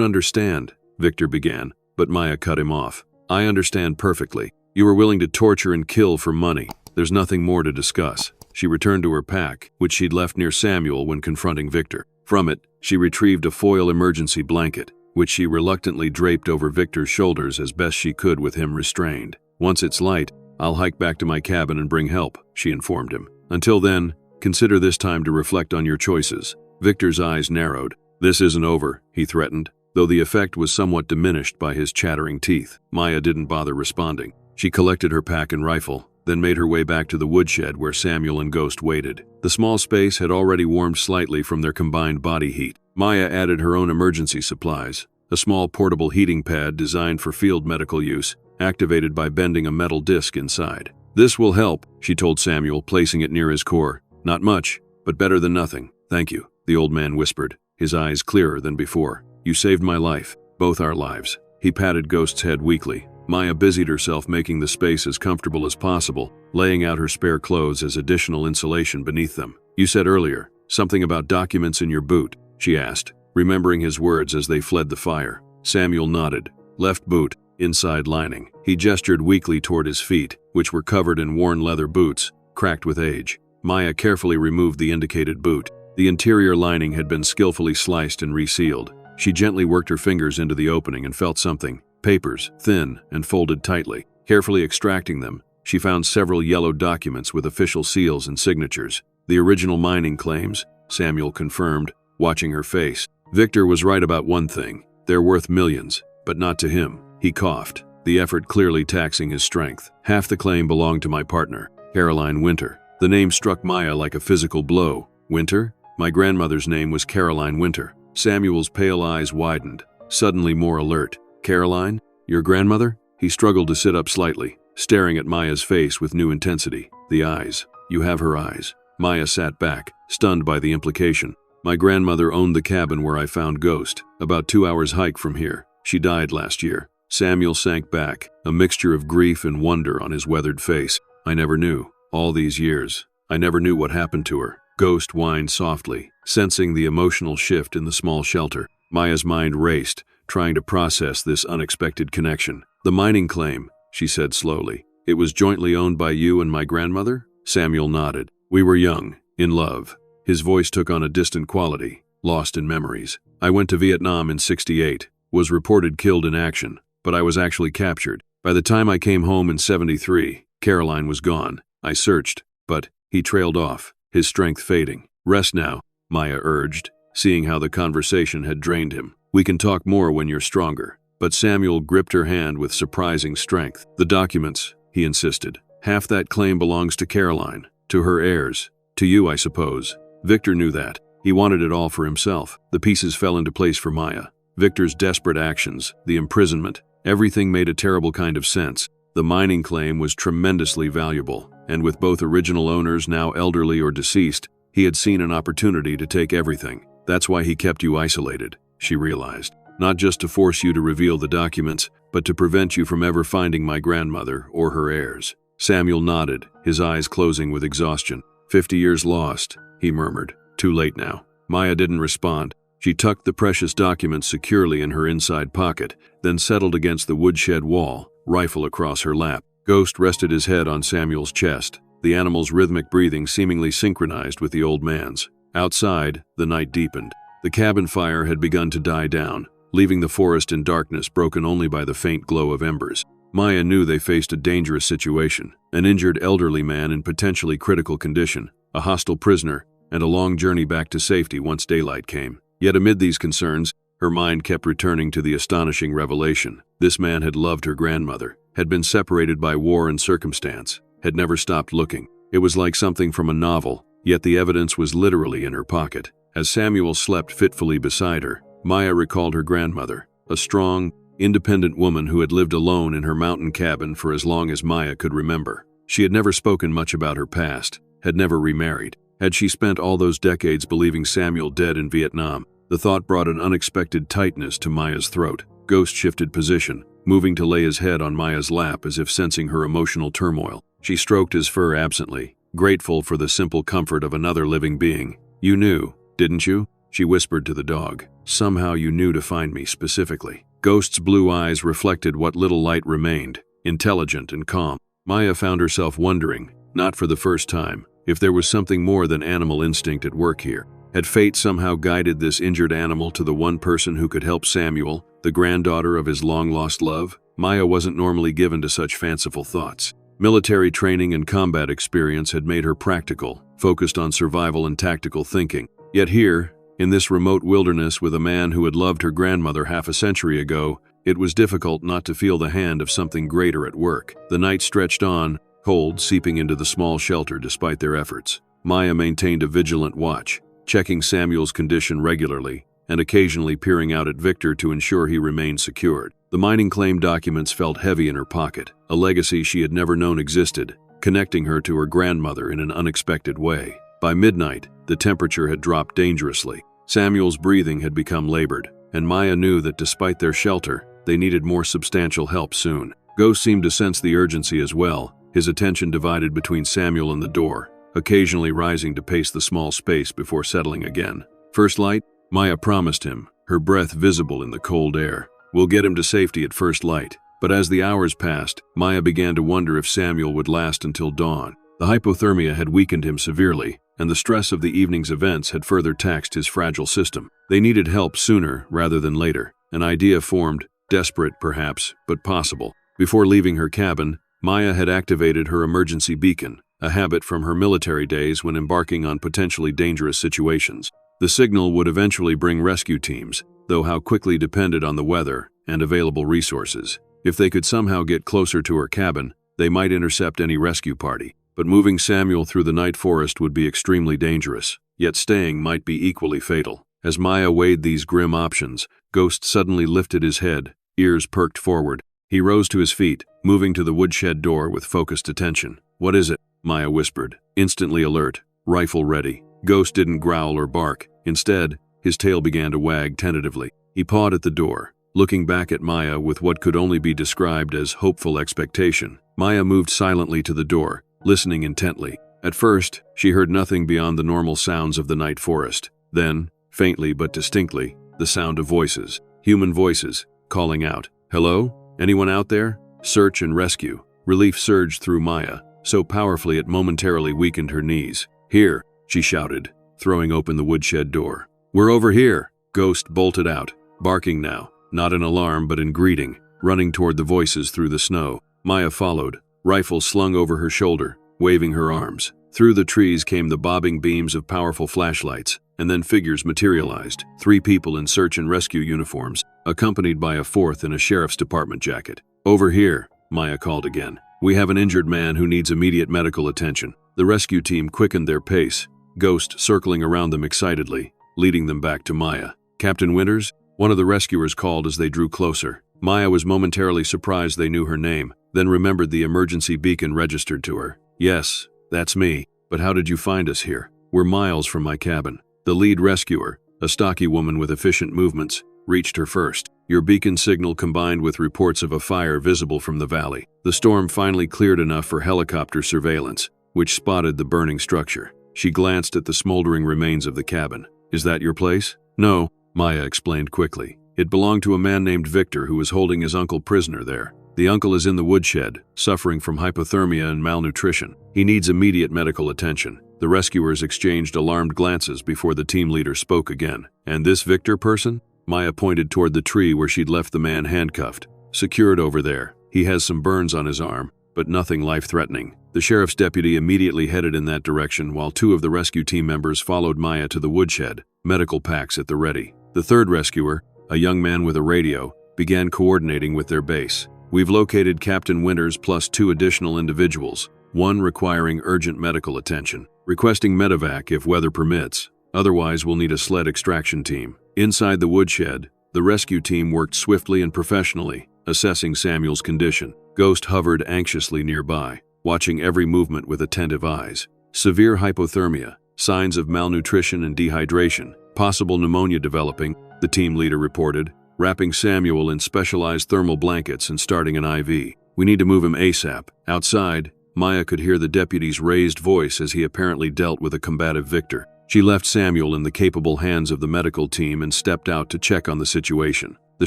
understand," Victor began, but Maya cut him off. "I understand perfectly. You were willing to torture and kill for money. There's nothing more to discuss." She returned to her pack, which she'd left near Samuel when confronting Victor. From it, she retrieved a foil emergency blanket, which she reluctantly draped over Victor's shoulders as best she could with him restrained. "Once it's light, I'll hike back to my cabin and bring help," she informed him. "Until then, consider this time to reflect on your choices." Victor's eyes narrowed. "This isn't over," he threatened, though the effect was somewhat diminished by his chattering teeth. Maya didn't bother responding. She collected her pack and rifle, then made her way back to the woodshed where Samuel and Ghost waited. The small space had already warmed slightly from their combined body heat. Maya added her own emergency supplies, a small portable heating pad designed for field medical use, activated by bending a metal disc inside. "This will help," she told Samuel, placing it near his core. "Not much, but better than nothing. Thank you," the old man whispered, his eyes clearer than before. "You saved my life, both our lives." He patted Ghost's head weakly. Maya busied herself making the space as comfortable as possible, laying out her spare clothes as additional insulation beneath them. "You said earlier something about documents in your boot," she asked, remembering his words as they fled the fire. Samuel nodded. "Left boot, inside lining." He gestured weakly toward his feet, which were covered in worn leather boots, cracked with age. Maya carefully removed the indicated boot. The interior lining had been skillfully sliced and resealed. She gently worked her fingers into the opening and felt something. Papers, thin and folded tightly. Carefully extracting them, she found several yellow documents with official seals and signatures. "The original mining claims," Samuel confirmed, watching her face. "Victor was right about one thing. They're worth millions, but not to him." He coughed, the effort clearly taxing his strength. "Half the claim belonged to my partner, Caroline Winter." The name struck Maya like a physical blow. "Winter? My grandmother's name was Caroline Winter." Samuel's pale eyes widened, suddenly more alert. "Caroline? Your grandmother?" He struggled to sit up slightly, staring at Maya's face with new intensity. "The eyes. You have her eyes." Maya sat back, stunned by the implication. "My grandmother owned the cabin where I found Ghost, about 2 hours' hike from here. She died last year." Samuel sank back, a mixture of grief and wonder on his weathered face. "I never knew. All these years, I never knew what happened to her." Ghost whined softly, sensing the emotional shift in the small shelter. Maya's mind raced, trying to process this unexpected connection. "The mining claim," she said slowly. "It was jointly owned by you and my grandmother?" Samuel nodded. "We were young, in love." His voice took on a distant quality, lost in memories. "I went to Vietnam in '68, was reported killed in action, but I was actually captured. By the time I came home in '73, Caroline was gone. I searched, but..." He trailed off, his strength fading. "Rest now," Maya urged, seeing how the conversation had drained him. "We can talk more when you're stronger." But Samuel gripped her hand with surprising strength. "The documents," he insisted. "Half that claim belongs to Caroline, to her heirs, to you, I suppose." Victor knew that. He wanted it all for himself. The pieces fell into place for Maya. Victor's desperate actions, the imprisonment, everything made a terrible kind of sense. The mining claim was tremendously valuable, and with both original owners now elderly or deceased, he had seen an opportunity to take everything. "That's why he kept you isolated," she realized. "Not just to force you to reveal the documents, but to prevent you from ever finding my grandmother or her heirs." Samuel nodded, his eyes closing with exhaustion. 50 years lost," he murmured. "Too late now." Maya didn't respond. She tucked the precious documents securely in her inside pocket, then settled against the woodshed wall, rifle across her lap. Ghost rested his head on Samuel's chest, the animal's rhythmic breathing seemingly synchronized with the old man's. Outside, the night deepened. The cabin fire had begun to die down, leaving the forest in darkness broken only by the faint glow of embers. Maya knew they faced a dangerous situation, an injured elderly man in potentially critical condition, a hostile prisoner, and a long journey back to safety once daylight came. Yet amid these concerns, her mind kept returning to the astonishing revelation. This man had loved her grandmother, had been separated by war and circumstance, had never stopped looking. It was like something from a novel, yet the evidence was literally in her pocket. As Samuel slept fitfully beside her, Maya recalled her grandmother, a strong, independent woman who had lived alone in her mountain cabin for as long as Maya could remember. She had never spoken much about her past, had never remarried. Had she spent all those decades believing Samuel dead in Vietnam? The thought brought an unexpected tightness to Maya's throat. Ghost shifted position, moving to lay his head on Maya's lap as if sensing her emotional turmoil. She stroked his fur absently, grateful for the simple comfort of another living being. "You knew, didn't you?" she whispered to the dog. "Somehow you knew to find me specifically." Ghost's blue eyes reflected what little light remained, intelligent and calm. Maya found herself wondering, not for the first time, if there was something more than animal instinct at work here. Had fate somehow guided this injured animal to the one person who could help Samuel, the granddaughter of his long-lost love? Maya wasn't normally given to such fanciful thoughts. Military training and combat experience had made her practical, focused on survival and tactical thinking. Yet here, in this remote wilderness with a man who had loved her grandmother half a century ago, it was difficult not to feel the hand of something greater at work. The night stretched on, cold seeping into the small shelter despite their efforts. Maya maintained a vigilant watch, checking Samuel's condition regularly, and occasionally peering out at Victor to ensure he remained secured. The mining claim documents felt heavy in her pocket, a legacy she had never known existed, connecting her to her grandmother in an unexpected way. By midnight, the temperature had dropped dangerously. Samuel's breathing had become labored, and Maya knew that despite their shelter, they needed more substantial help soon. Ghost seemed to sense the urgency as well, his attention divided between Samuel and the door, occasionally rising to pace the small space before settling again. "First light?" Maya promised him, her breath visible in the cold air. "We'll get him to safety at first light." But as the hours passed, Maya began to wonder if Samuel would last until dawn. The hypothermia had weakened him severely, and the stress of the evening's events had further taxed his fragile system. They needed help sooner rather than later. An idea formed, desperate perhaps, but possible. Before leaving her cabin, Maya had activated her emergency beacon, a habit from her military days when embarking on potentially dangerous situations. The signal would eventually bring rescue teams, though how quickly depended on the weather and available resources. If they could somehow get closer to her cabin, they might intercept any rescue party. But moving Samuel through the night forest would be extremely dangerous, yet staying might be equally fatal. As Maya weighed these grim options, Ghost suddenly lifted his head, ears perked forward. He rose to his feet, moving to the woodshed door with focused attention. "What is it?" Maya whispered, instantly alert, rifle ready. Ghost didn't growl or bark. Instead, his tail began to wag tentatively. He pawed at the door, looking back at Maya with what could only be described as hopeful expectation. Maya moved silently to the door, listening intently. At first, she heard nothing beyond the normal sounds of the night forest. Then, faintly but distinctly, the sound of voices, human voices, calling out, "Hello? Anyone out there?" Search and rescue. Relief surged through Maya, so powerfully it momentarily weakened her knees. "Here," she shouted, throwing open the woodshed door. "We're over here!" Ghost bolted out, barking now, not in alarm but in greeting, running toward the voices through the snow. Maya followed, rifle slung over her shoulder, waving her arms. Through the trees came the bobbing beams of powerful flashlights, and then figures materialized, 3 people in search and rescue uniforms, accompanied by a 4th in a sheriff's department jacket. "Over here," Maya called again. "We have an injured man who needs immediate medical attention." The rescue team quickened their pace, Ghost circling around them excitedly, leading them back to Maya. "Captain Winters?" One of the rescuers called as they drew closer. Maya was momentarily surprised they knew her name, then remembered the emergency beacon registered to her. "Yes, that's me. But how did you find us here?" "We're miles from my cabin." The lead rescuer, a stocky woman with efficient movements, reached her first. "Your beacon signal combined with reports of a fire visible from the valley. The storm finally cleared enough for helicopter surveillance, which spotted the burning structure." She glanced at the smoldering remains of the cabin. "Is that your place?" "No," Maya explained quickly. "It belonged to a man named Victor who was holding his uncle prisoner there. The uncle is in the woodshed, suffering from hypothermia and malnutrition. He needs immediate medical attention." The rescuers exchanged alarmed glances before the team leader spoke again. "And this Victor person?" Maya pointed toward the tree where she'd left the man handcuffed. "Secured over there. He has some burns on his arm, but nothing life-threatening." The sheriff's deputy immediately headed in that direction while 2 of the rescue team members followed Maya to the woodshed, medical packs at the ready. The 3rd rescuer, a young man with a radio, began coordinating with their base. "We've located Captain Winters plus 2 additional individuals, one requiring urgent medical attention. Requesting medevac if weather permits. Otherwise, we'll need a sled extraction team." Inside the woodshed, the rescue team worked swiftly and professionally, assessing Samuel's condition. Ghost hovered anxiously nearby, watching every movement with attentive eyes. Severe hypothermia, signs of malnutrition and dehydration, possible pneumonia developing, the team leader reported, wrapping Samuel in specialized thermal blankets and starting an IV. "We need to move him ASAP." Outside, Maya could hear the deputy's raised voice as he apparently dealt with a combative Victor. She left Samuel in the capable hands of the medical team and stepped out to check on the situation. The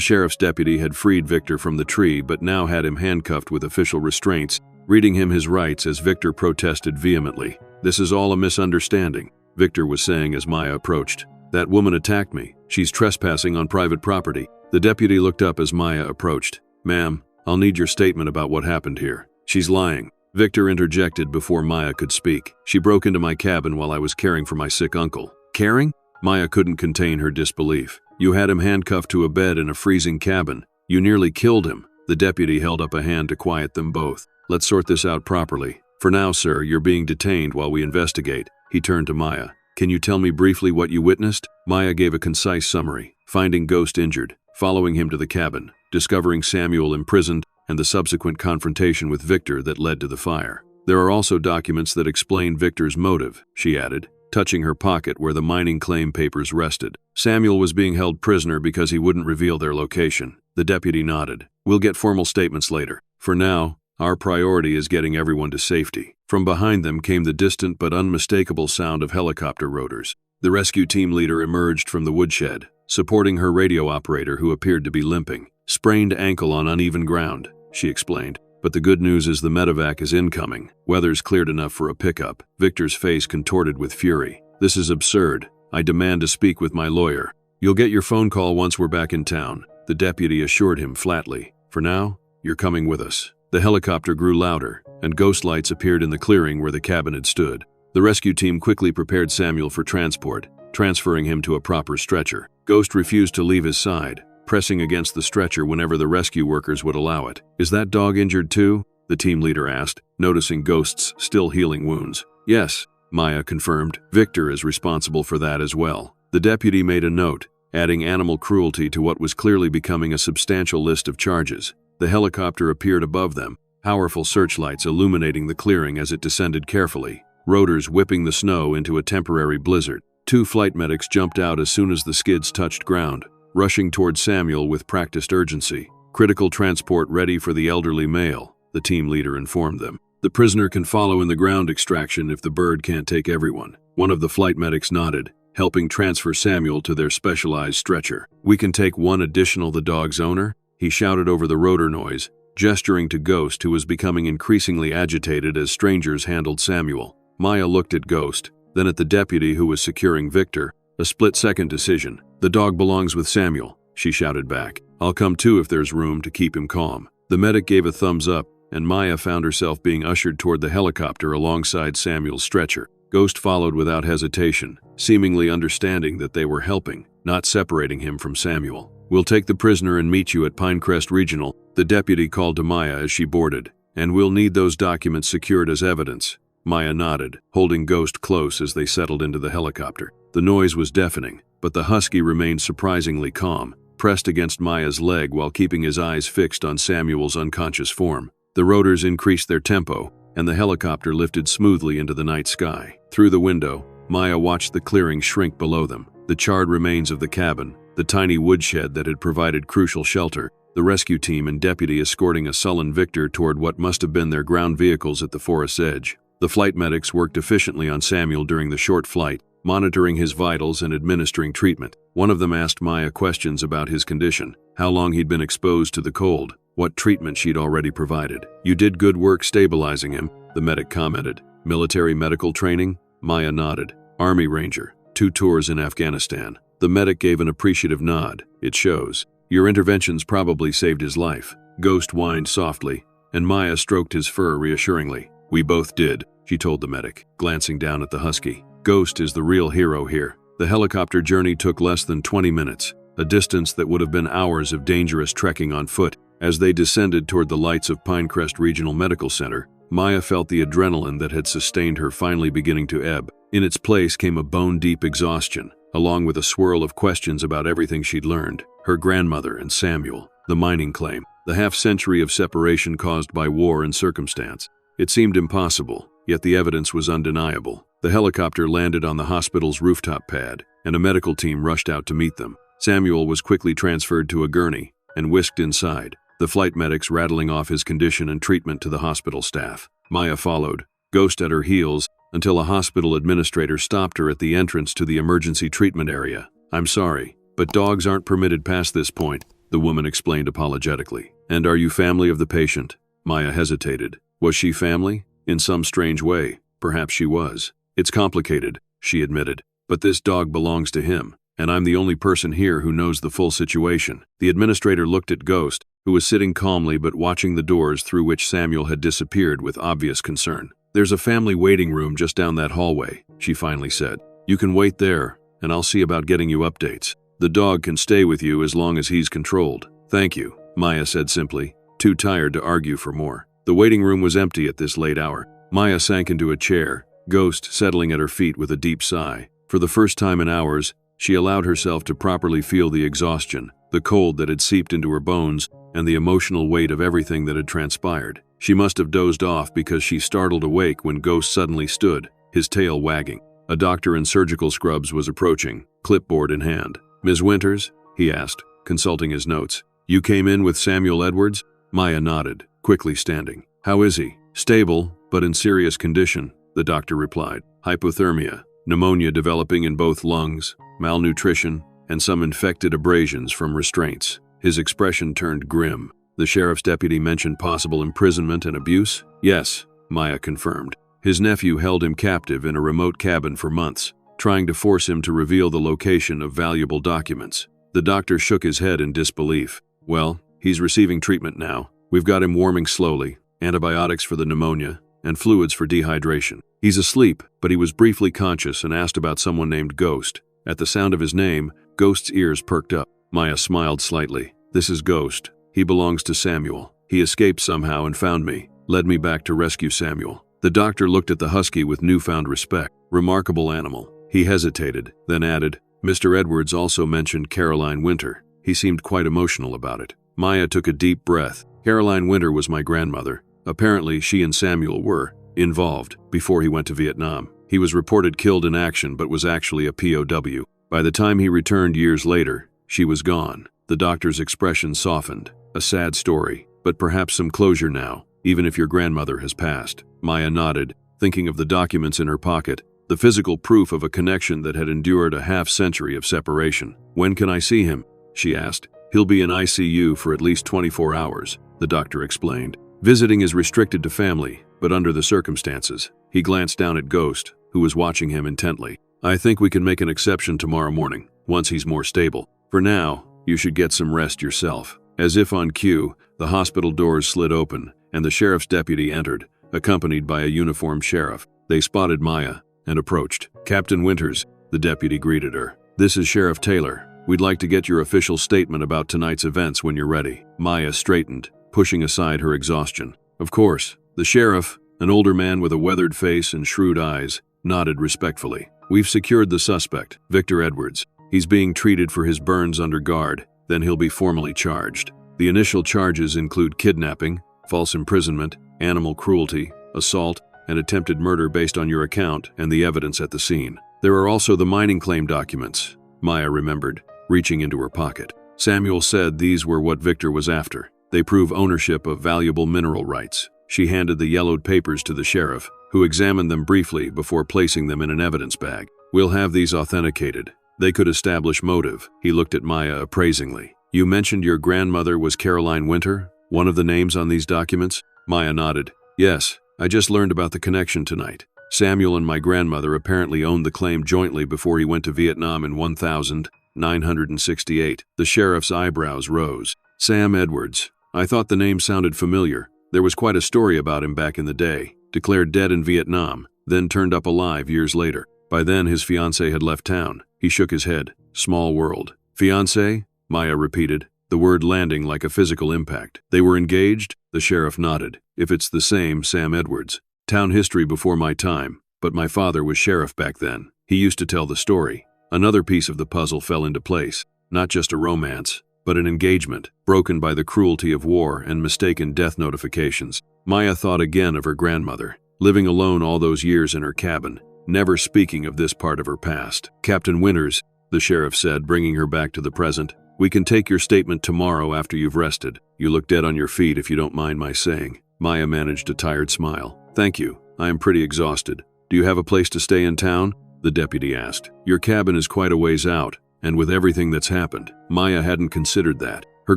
sheriff's deputy had freed Victor from the tree but now had him handcuffed with official restraints, reading him his rights as Victor protested vehemently. "This is all a misunderstanding," Victor was saying as Maya approached. "That woman attacked me. She's trespassing on private property." The deputy looked up as Maya approached. "Ma'am, I'll need your statement about what happened here." "She's lying," Victor interjected before Maya could speak. "She broke into my cabin while I was caring for my sick uncle." "Caring?" Maya couldn't contain her disbelief. "You had him handcuffed to a bed in a freezing cabin. You nearly killed him." The deputy held up a hand to quiet them both. "Let's sort this out properly. For now, sir, you're being detained while we investigate." He turned to Maya. "Can you tell me briefly what you witnessed?" Maya gave a concise summary. Finding Ghost injured, following him to the cabin, discovering Samuel imprisoned, and the subsequent confrontation with Victor that led to the fire. "There are also documents that explain Victor's motive," she added, touching her pocket where the mining claim papers rested. "Samuel was being held prisoner because he wouldn't reveal their location." The deputy nodded. "We'll get formal statements later. For now, our priority is getting everyone to safety." From behind them came the distant but unmistakable sound of helicopter rotors. The rescue team leader emerged from the woodshed, supporting her radio operator who appeared to be limping. "Sprained ankle on uneven ground," she explained. "But the good news is the medevac is incoming. Weather's cleared enough for a pickup." Victor's face contorted with fury. "This is absurd. I demand to speak with my lawyer." "You'll get your phone call once we're back in town," the deputy assured him flatly. "For now, you're coming with us." The helicopter grew louder, and ghost lights appeared in the clearing where the cabin had stood. The rescue team quickly prepared Samuel for transport, transferring him to a proper stretcher. Ghost refused to leave his side, pressing against the stretcher whenever the rescue workers would allow it. "Is that dog injured too?" the team leader asked, noticing Ghost's still healing wounds. "Yes," Maya confirmed. "Victor is responsible for that as well." The deputy made a note, adding animal cruelty to what was clearly becoming a substantial list of charges. The helicopter appeared above them, powerful searchlights illuminating the clearing as it descended carefully, rotors whipping the snow into a temporary blizzard. Two flight medics jumped out as soon as the skids touched ground, rushing toward Samuel with practiced urgency. "Critical transport ready for the elderly male," the team leader informed them. "The prisoner can follow in the ground extraction if the bird can't take everyone." One of the flight medics nodded, helping transfer Samuel to their specialized stretcher. "We can take one additional, the dog's owner," he shouted over the rotor noise, gesturing to Ghost, who was becoming increasingly agitated as strangers handled Samuel. Maya looked at Ghost, then at the deputy who was securing Victor. A split-second decision. "The dog belongs with Samuel," she shouted back. "I'll come too if there's room to keep him calm." The medic gave a thumbs up, and Maya found herself being ushered toward the helicopter alongside Samuel's stretcher. Ghost followed without hesitation, seemingly understanding that they were helping, not separating him from Samuel. "We'll take the prisoner and meet you at Pinecrest Regional," the deputy called to Maya as she boarded. "And we'll need those documents secured as evidence." Maya nodded, holding Ghost close as they settled into the helicopter. The noise was deafening, but the husky remained surprisingly calm, pressed against Maya's leg while keeping his eyes fixed on Samuel's unconscious form. The rotors increased their tempo, and the helicopter lifted smoothly into the night sky. Through the window, Maya watched the clearing shrink below them. The charred remains of the cabin, the tiny woodshed that had provided crucial shelter, the rescue team and deputy escorting a sullen Victor toward what must have been their ground vehicles at the forest's edge. The flight medics worked efficiently on Samuel during the short flight, monitoring his vitals and administering treatment. One of them asked Maya questions about his condition, how long he'd been exposed to the cold, what treatment she'd already provided. "You did good work stabilizing him," the medic commented. "Military medical training?" Maya nodded. "Army Ranger, 2 tours in Afghanistan." The medic gave an appreciative nod. "It shows. Your interventions probably saved his life." Ghost whined softly, and Maya stroked his fur reassuringly. "We both did," she told the medic, glancing down at the husky. "Ghost is the real hero here." The helicopter journey took less than 20 minutes, a distance that would have been hours of dangerous trekking on foot. As they descended toward the lights of Pinecrest Regional Medical Center, Maya felt the adrenaline that had sustained her finally beginning to ebb. In its place came a bone-deep exhaustion, along with a swirl of questions about everything she'd learned: her grandmother and Samuel, the mining claim, the half-century of separation caused by war and circumstance. It seemed impossible, yet the evidence was undeniable. The helicopter landed on the hospital's rooftop pad, and a medical team rushed out to meet them. Samuel was quickly transferred to a gurney and whisked inside, the flight medics rattling off his condition and treatment to the hospital staff. Maya followed, Ghost at her heels, until a hospital administrator stopped her at the entrance to the emergency treatment area. "I'm sorry, but dogs aren't permitted past this point," the woman explained apologetically. "And are you family of the patient?" Maya hesitated. Was she family? In some strange way, perhaps she was. "It's complicated," she admitted, "but this dog belongs to him, and I'm the only person here who knows the full situation." The administrator looked at Ghost, who was sitting calmly but watching the doors through which Samuel had disappeared with obvious concern. "There's a family waiting room just down that hallway," she finally said. "You can wait there, and I'll see about getting you updates. The dog can stay with you as long as he's controlled." "Thank you," Maya said simply, too tired to argue for more. The waiting room was empty at this late hour. Maya sank into a chair, Ghost settling at her feet with a deep sigh. For the first time in hours, she allowed herself to properly feel the exhaustion, the cold that had seeped into her bones, and the emotional weight of everything that had transpired. She must have dozed off because she startled awake when Ghost suddenly stood, his tail wagging. A doctor in surgical scrubs was approaching, clipboard in hand. "Ms. Winters?" he asked, consulting his notes. "You came in with Samuel Edwards?" Maya nodded, quickly standing. "How is he?" "Stable, but in serious condition," the doctor replied. "Hypothermia, pneumonia developing in both lungs, malnutrition, and some infected abrasions from restraints." His expression turned grim. "The sheriff's deputy mentioned possible imprisonment and abuse?" "Yes," Maya confirmed. "His nephew held him captive in a remote cabin for months, trying to force him to reveal the location of valuable documents." The doctor shook his head in disbelief. "Well, he's receiving treatment now. We've got him warming slowly, antibiotics for the pneumonia, and fluids for dehydration. He's asleep, but he was briefly conscious and asked about someone named Ghost." At the sound of his name, Ghost's ears perked up. Maya smiled slightly. "This is Ghost. He belongs to Samuel. He escaped somehow and found me, led me back to rescue Samuel." The doctor looked at the husky with newfound respect. "Remarkable animal." He hesitated, then added, "Mr. Edwards also mentioned Caroline Winter. He seemed quite emotional about it." Maya took a deep breath. "Caroline Winter was my grandmother. Apparently, she and Samuel were involved before he went to Vietnam. He was reported killed in action but was actually a POW. By the time he returned years later, she was gone." The doctor's expression softened. "A sad story, but perhaps some closure now, even if your grandmother has passed." Maya nodded, thinking of the documents in her pocket, the physical proof of a connection that had endured a half-century of separation. "When can I see him?" she asked. "He'll be in ICU for at least 24 hours, the doctor explained. "Visiting is restricted to family, but under the circumstances." He glanced down at Ghost, who was watching him intently. "I think we can make an exception tomorrow morning, once he's more stable. For now, you should get some rest yourself." As if on cue, the hospital doors slid open, and the sheriff's deputy entered, accompanied by a uniformed sheriff. They spotted Maya and approached. "Captain Winters," the deputy greeted her. "This is Sheriff Taylor. We'd like to get your official statement about tonight's events when you're ready." Maya straightened, pushing aside her exhaustion. "Of course." The sheriff, an older man with a weathered face and shrewd eyes, nodded respectfully. "We've secured the suspect, Victor Edwards. He's being treated for his burns under guard, then he'll be formally charged. The initial charges include kidnapping, false imprisonment, animal cruelty, assault, and attempted murder based on your account and the evidence at the scene. There are also the mining claim documents," Maya remembered, reaching into her pocket. "Samuel said these were what Victor was after. They prove ownership of valuable mineral rights." She handed the yellowed papers to the sheriff, who examined them briefly before placing them in an evidence bag. "We'll have these authenticated. They could establish motive." He looked at Maya appraisingly. "You mentioned your grandmother was Caroline Winter, one of the names on these documents?" Maya nodded. "Yes, I just learned about the connection tonight. Samuel and my grandmother apparently owned the claim jointly before he went to Vietnam in 1968. The sheriff's eyebrows rose. "Sam Edwards. I thought the name sounded familiar. There was quite a story about him back in the day. Declared dead in Vietnam, then turned up alive years later. By then, his fiancée had left town." He shook his head. "Small world." "Fiancée?" Maya repeated, the word landing like a physical impact. "They were engaged?" The sheriff nodded. "If it's the same, Sam Edwards. Town history before my time, but my father was sheriff back then. He used to tell the story." Another piece of the puzzle fell into place. Not just a romance, but an engagement, broken by the cruelty of war and mistaken death notifications. Maya thought again of her grandmother, living alone all those years in her cabin, never speaking of this part of her past. "Captain Winters," the sheriff said, bringing her back to the present, "we can take your statement tomorrow after you've rested. You look dead on your feet, if you don't mind my saying." Maya managed a tired smile. Thank you. I am pretty exhausted. Do you have a place to stay in town? The deputy asked. Your cabin is quite a ways out, and with everything that's happened, Maya hadn't considered that. Her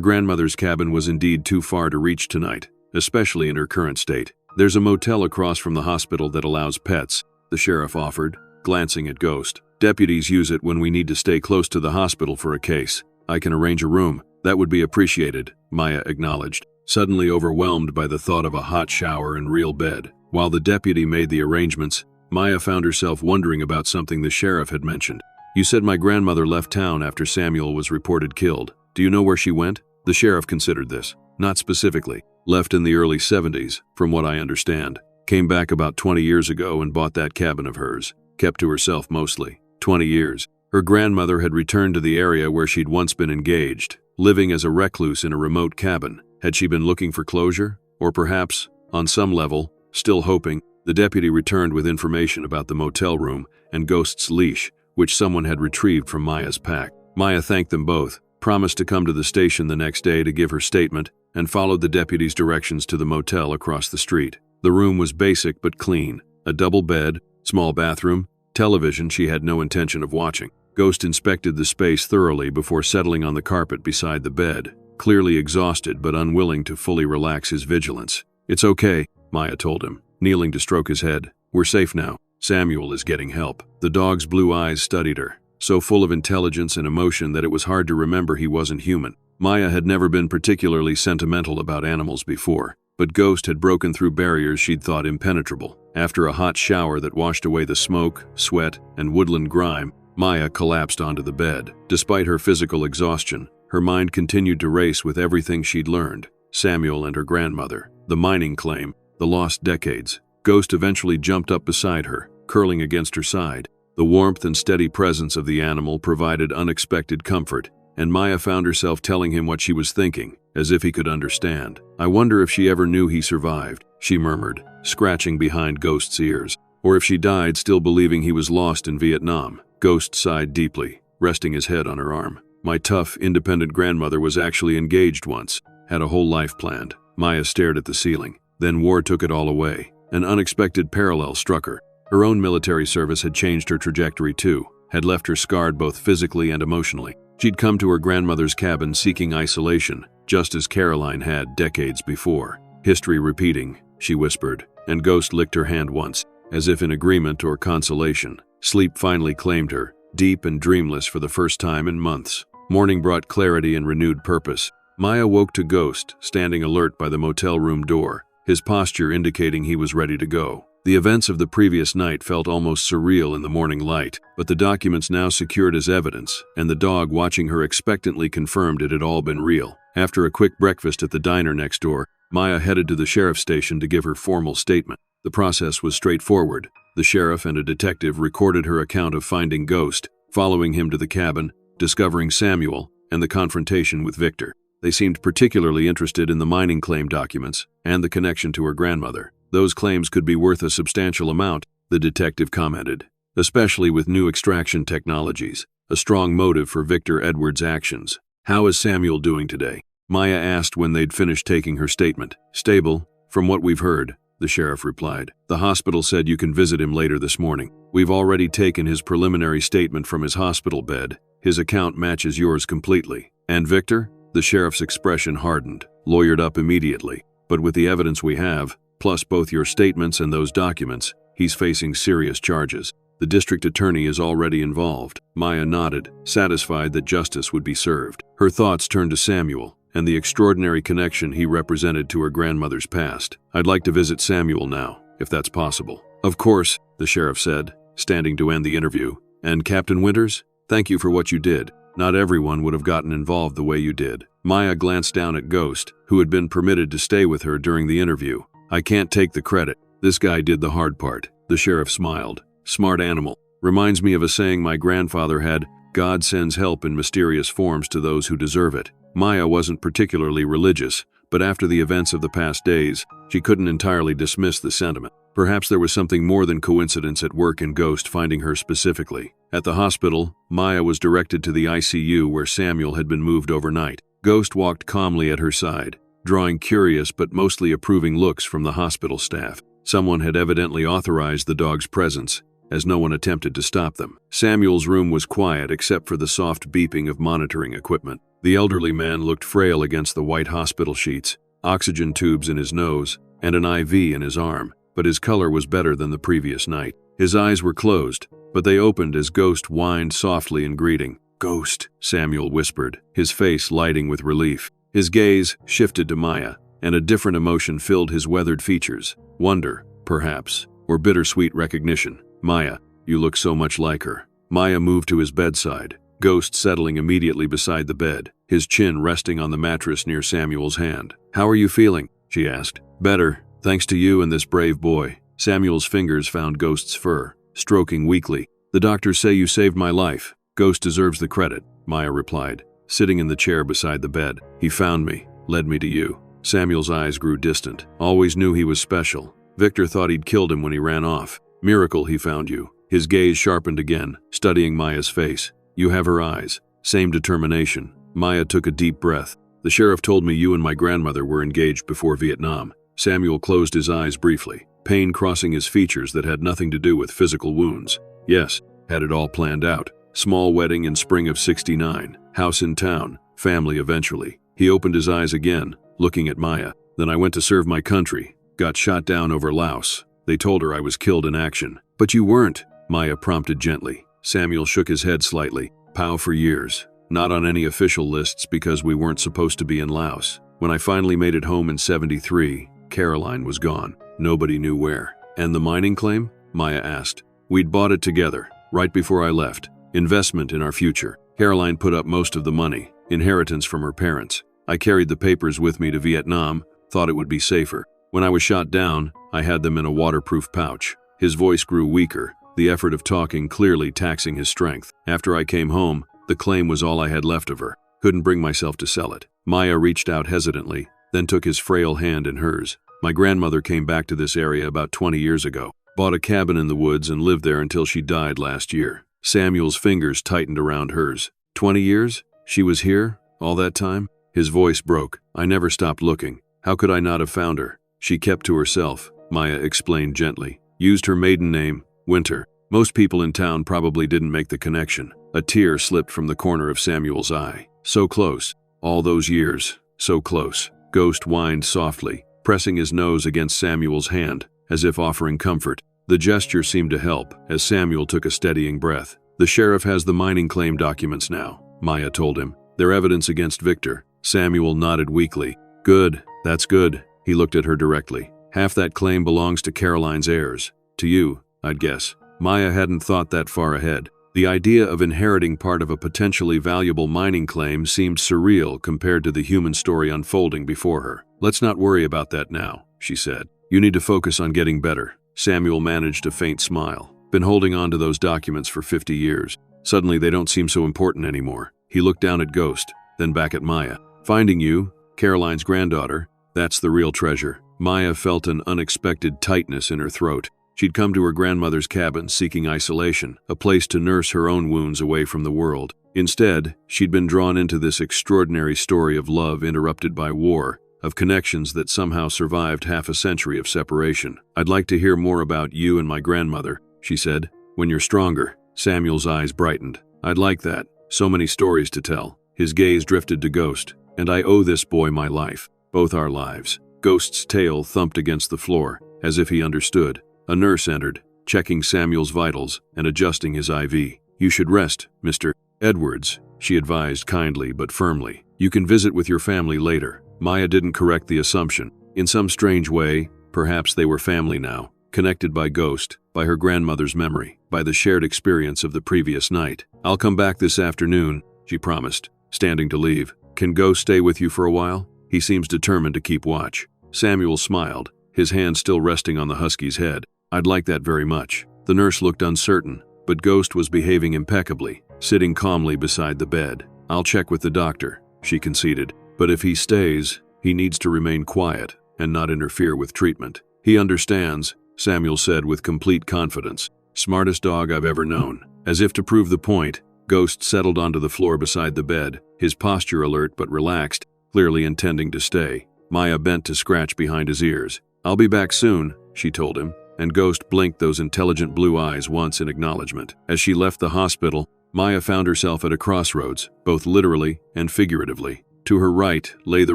grandmother's cabin was indeed too far to reach tonight, especially in her current state. There's a motel across from the hospital that allows pets, the sheriff offered, glancing at Ghost. Deputies use it when we need to stay close to the hospital for a case. I can arrange a room. That would be appreciated, Maya acknowledged, suddenly overwhelmed by the thought of a hot shower and real bed. While the deputy made the arrangements, Maya found herself wondering about something the sheriff had mentioned. You said my grandmother left town after Samuel was reported killed. Do you know where she went? The sheriff considered this. Not specifically. Left in the early 70s, from what I understand. Came back about 20 years ago and bought that cabin of hers. Kept to herself mostly. 20 years. Her grandmother had returned to the area where she'd once been engaged, living as a recluse in a remote cabin. Had she been looking for closure? Or perhaps, on some level, still hoping? The deputy returned with information about the motel room and Ghost's leash, which someone had retrieved from Maya's pack. Maya thanked them both, promised to come to the station the next day to give her statement, and followed the deputy's directions to the motel across the street. The room was basic but clean. A double bed, small bathroom, television she had no intention of watching. Ghost inspected the space thoroughly before settling on the carpet beside the bed, clearly exhausted but unwilling to fully relax his vigilance. It's okay, Maya told him, kneeling to stroke his head. We're safe now. Samuel is getting help. The dog's blue eyes studied her, so full of intelligence and emotion that it was hard to remember he wasn't human. Maya had never been particularly sentimental about animals before, but Ghost had broken through barriers she'd thought impenetrable. After a hot shower that washed away the smoke, sweat, and woodland grime, Maya collapsed onto the bed. Despite her physical exhaustion, her mind continued to race with everything she'd learned. Samuel and her grandmother, the mining claim, the lost decades. Ghost eventually jumped up beside her, curling against her side. The warmth and steady presence of the animal provided unexpected comfort, and Maya found herself telling him what she was thinking, as if he could understand. I wonder if she ever knew he survived, she murmured, scratching behind Ghost's ears. Or if she died still believing he was lost in Vietnam. Ghost sighed deeply, resting his head on her arm. My tough, independent grandmother was actually engaged once, had a whole life planned. Maya stared at the ceiling. Then war took it all away. An unexpected parallel struck her. Her own military service had changed her trajectory too, had left her scarred both physically and emotionally. She'd come to her grandmother's cabin seeking isolation, just as Caroline had decades before. History repeating, she whispered, and Ghost licked her hand once, as if in agreement or consolation. Sleep finally claimed her, deep and dreamless for the first time in months. Morning brought clarity and renewed purpose. Maya woke to Ghost, standing alert by the motel room door, his posture indicating he was ready to go. The events of the previous night felt almost surreal in the morning light, but the documents now secured as evidence, and the dog watching her expectantly confirmed it had all been real. After a quick breakfast at the diner next door, Maya headed to the sheriff's station to give her formal statement. The process was straightforward. The sheriff and a detective recorded her account of finding Ghost, following him to the cabin, discovering Samuel, and the confrontation with Victor. They seemed particularly interested in the mining claim documents and the connection to her grandmother. Those claims could be worth a substantial amount, the detective commented, especially with new extraction technologies, a strong motive for Victor Edwards' actions. How is Samuel doing today? Maya asked when they'd finished taking her statement. Stable, from what we've heard, the sheriff replied. The hospital said you can visit him later this morning. We've already taken his preliminary statement from his hospital bed. His account matches yours completely. And Victor? The sheriff's expression hardened, lawyered up immediately. But with the evidence we have, plus both your statements and those documents, he's facing serious charges. The district attorney is already involved. Maya nodded, satisfied that justice would be served. Her thoughts turned to Samuel and the extraordinary connection he represented to her grandmother's past. I'd like to visit Samuel now, if that's possible. Of course, the sheriff said, standing to end the interview. And Captain Winters, thank you for what you did. Not everyone would have gotten involved the way you did. Maya glanced down at Ghost, who had been permitted to stay with her during the interview. I can't take the credit. This guy did the hard part. The sheriff smiled. Smart animal. Reminds me of a saying my grandfather had, God sends help in mysterious forms to those who deserve it. Maya wasn't particularly religious, but after the events of the past days, she couldn't entirely dismiss the sentiment. Perhaps there was something more than coincidence at work in Ghost finding her specifically. At the hospital, Maya was directed to the ICU where Samuel had been moved overnight. Ghost walked calmly at her side, drawing curious but mostly approving looks from the hospital staff. Someone had evidently authorized the dog's presence, as no one attempted to stop them. Samuel's room was quiet except for the soft beeping of monitoring equipment. The elderly man looked frail against the white hospital sheets, oxygen tubes in his nose, and an IV in his arm, but his color was better than the previous night. His eyes were closed, but they opened as Ghost whined softly in greeting. "Ghost," Samuel whispered, his face lighting with relief. His gaze shifted to Maya, and a different emotion filled his weathered features. Wonder, perhaps, or bittersweet recognition. "Maya, you look so much like her." Maya moved to his bedside, Ghost settling immediately beside the bed, his chin resting on the mattress near Samuel's hand. "How are you feeling?" she asked. "Better, thanks to you and this brave boy." Samuel's fingers found Ghost's fur, stroking weakly. "The doctors say you saved my life. Ghost deserves the credit," Maya replied, sitting in the chair beside the bed. "He found me, led me to you." Samuel's eyes grew distant. "Always knew he was special. Victor thought he'd killed him when he ran off. Miracle he found you." His gaze sharpened again, studying Maya's face. "You have her eyes. Same determination." Maya took a deep breath. "The sheriff told me you and my grandmother were engaged before Vietnam." Samuel closed his eyes briefly, pain crossing his features that had nothing to do with physical wounds. "Yes, had it all planned out. Small wedding in spring of '69. House in town. Family eventually." He opened his eyes again, looking at Maya. "Then I went to serve my country. Got shot down over Laos. They told her I was killed in action." "But you weren't," Maya prompted gently. Samuel shook his head slightly. "POW for years. Not on any official lists because we weren't supposed to be in Laos. When I finally made it home in '73, Caroline was gone. Nobody knew where." "And the mining claim?" Maya asked. "We'd bought it together, right before I left. Investment in our future. Caroline put up most of the money, inheritance from her parents. I carried the papers with me to Vietnam, thought it would be safer. When I was shot down, I had them in a waterproof pouch." His voice grew weaker, the effort of talking clearly taxing his strength. "After I came home, the claim was all I had left of her. Couldn't bring myself to sell it." Maya reached out hesitantly, then took his frail hand in hers. "My grandmother came back to this area about 20 years ago. Bought a cabin in the woods and lived there until she died last year." Samuel's fingers tightened around hers. 20 years? She was here? All that time? His voice broke. "I never stopped looking. How could I not have found her? She kept to herself," Maya explained gently. "Used her maiden name, Winter. Most people in town probably didn't make the connection." A tear slipped from the corner of Samuel's eye. "So close. All those years. So close." Ghost whined softly, pressing his nose against Samuel's hand, as if offering comfort. The gesture seemed to help, as Samuel took a steadying breath. "The sheriff has the mining claim documents now," Maya told him. "They're evidence against Victor." Samuel nodded weakly. "Good, that's good." He looked at her directly. "Half that claim belongs to Caroline's heirs. To you, I'd guess." Maya hadn't thought that far ahead. The idea of inheriting part of a potentially valuable mining claim seemed surreal compared to the human story unfolding before her. "Let's not worry about that now," she said. "You need to focus on getting better." Samuel managed a faint smile. "Been holding on to those documents for 50 years. Suddenly they don't seem so important anymore." He looked down at Ghost, then back at Maya. "Finding you, Caroline's granddaughter, that's the real treasure." Maya felt an unexpected tightness in her throat. She'd come to her grandmother's cabin seeking isolation, a place to nurse her own wounds away from the world. Instead, she'd been drawn into this extraordinary story of love interrupted by war, of connections that somehow survived half a century of separation. "I'd like to hear more about you and my grandmother," she said. "When you're stronger." Samuel's eyes brightened. "I'd like that. So many stories to tell." His gaze drifted to Ghost. "And I owe this boy my life. Both our lives." Ghost's tail thumped against the floor, as if he understood. A nurse entered, checking Samuel's vitals and adjusting his IV. "You should rest, Mr. Edwards," she advised kindly but firmly. "You can visit with your family later." Maya didn't correct the assumption. In some strange way, perhaps they were family now, connected by Ghost, by her grandmother's memory, by the shared experience of the previous night. "I'll come back this afternoon," she promised, standing to leave. "Can Ghost stay with you for a while? He seems determined to keep watch." Samuel smiled, his hand still resting on the husky's head. "I'd like that very much." The nurse looked uncertain, but Ghost was behaving impeccably, sitting calmly beside the bed. "I'll check with the doctor," she conceded. "But if he stays, he needs to remain quiet and not interfere with treatment." "He understands," Samuel said with complete confidence. "Smartest dog I've ever known." As if to prove the point, Ghost settled onto the floor beside the bed, his posture alert but relaxed, clearly intending to stay. Maya bent to scratch behind his ears. "I'll be back soon," she told him, and Ghost blinked those intelligent blue eyes once in acknowledgement. As she left the hospital, Maya found herself at a crossroads, both literally and figuratively. To her right lay the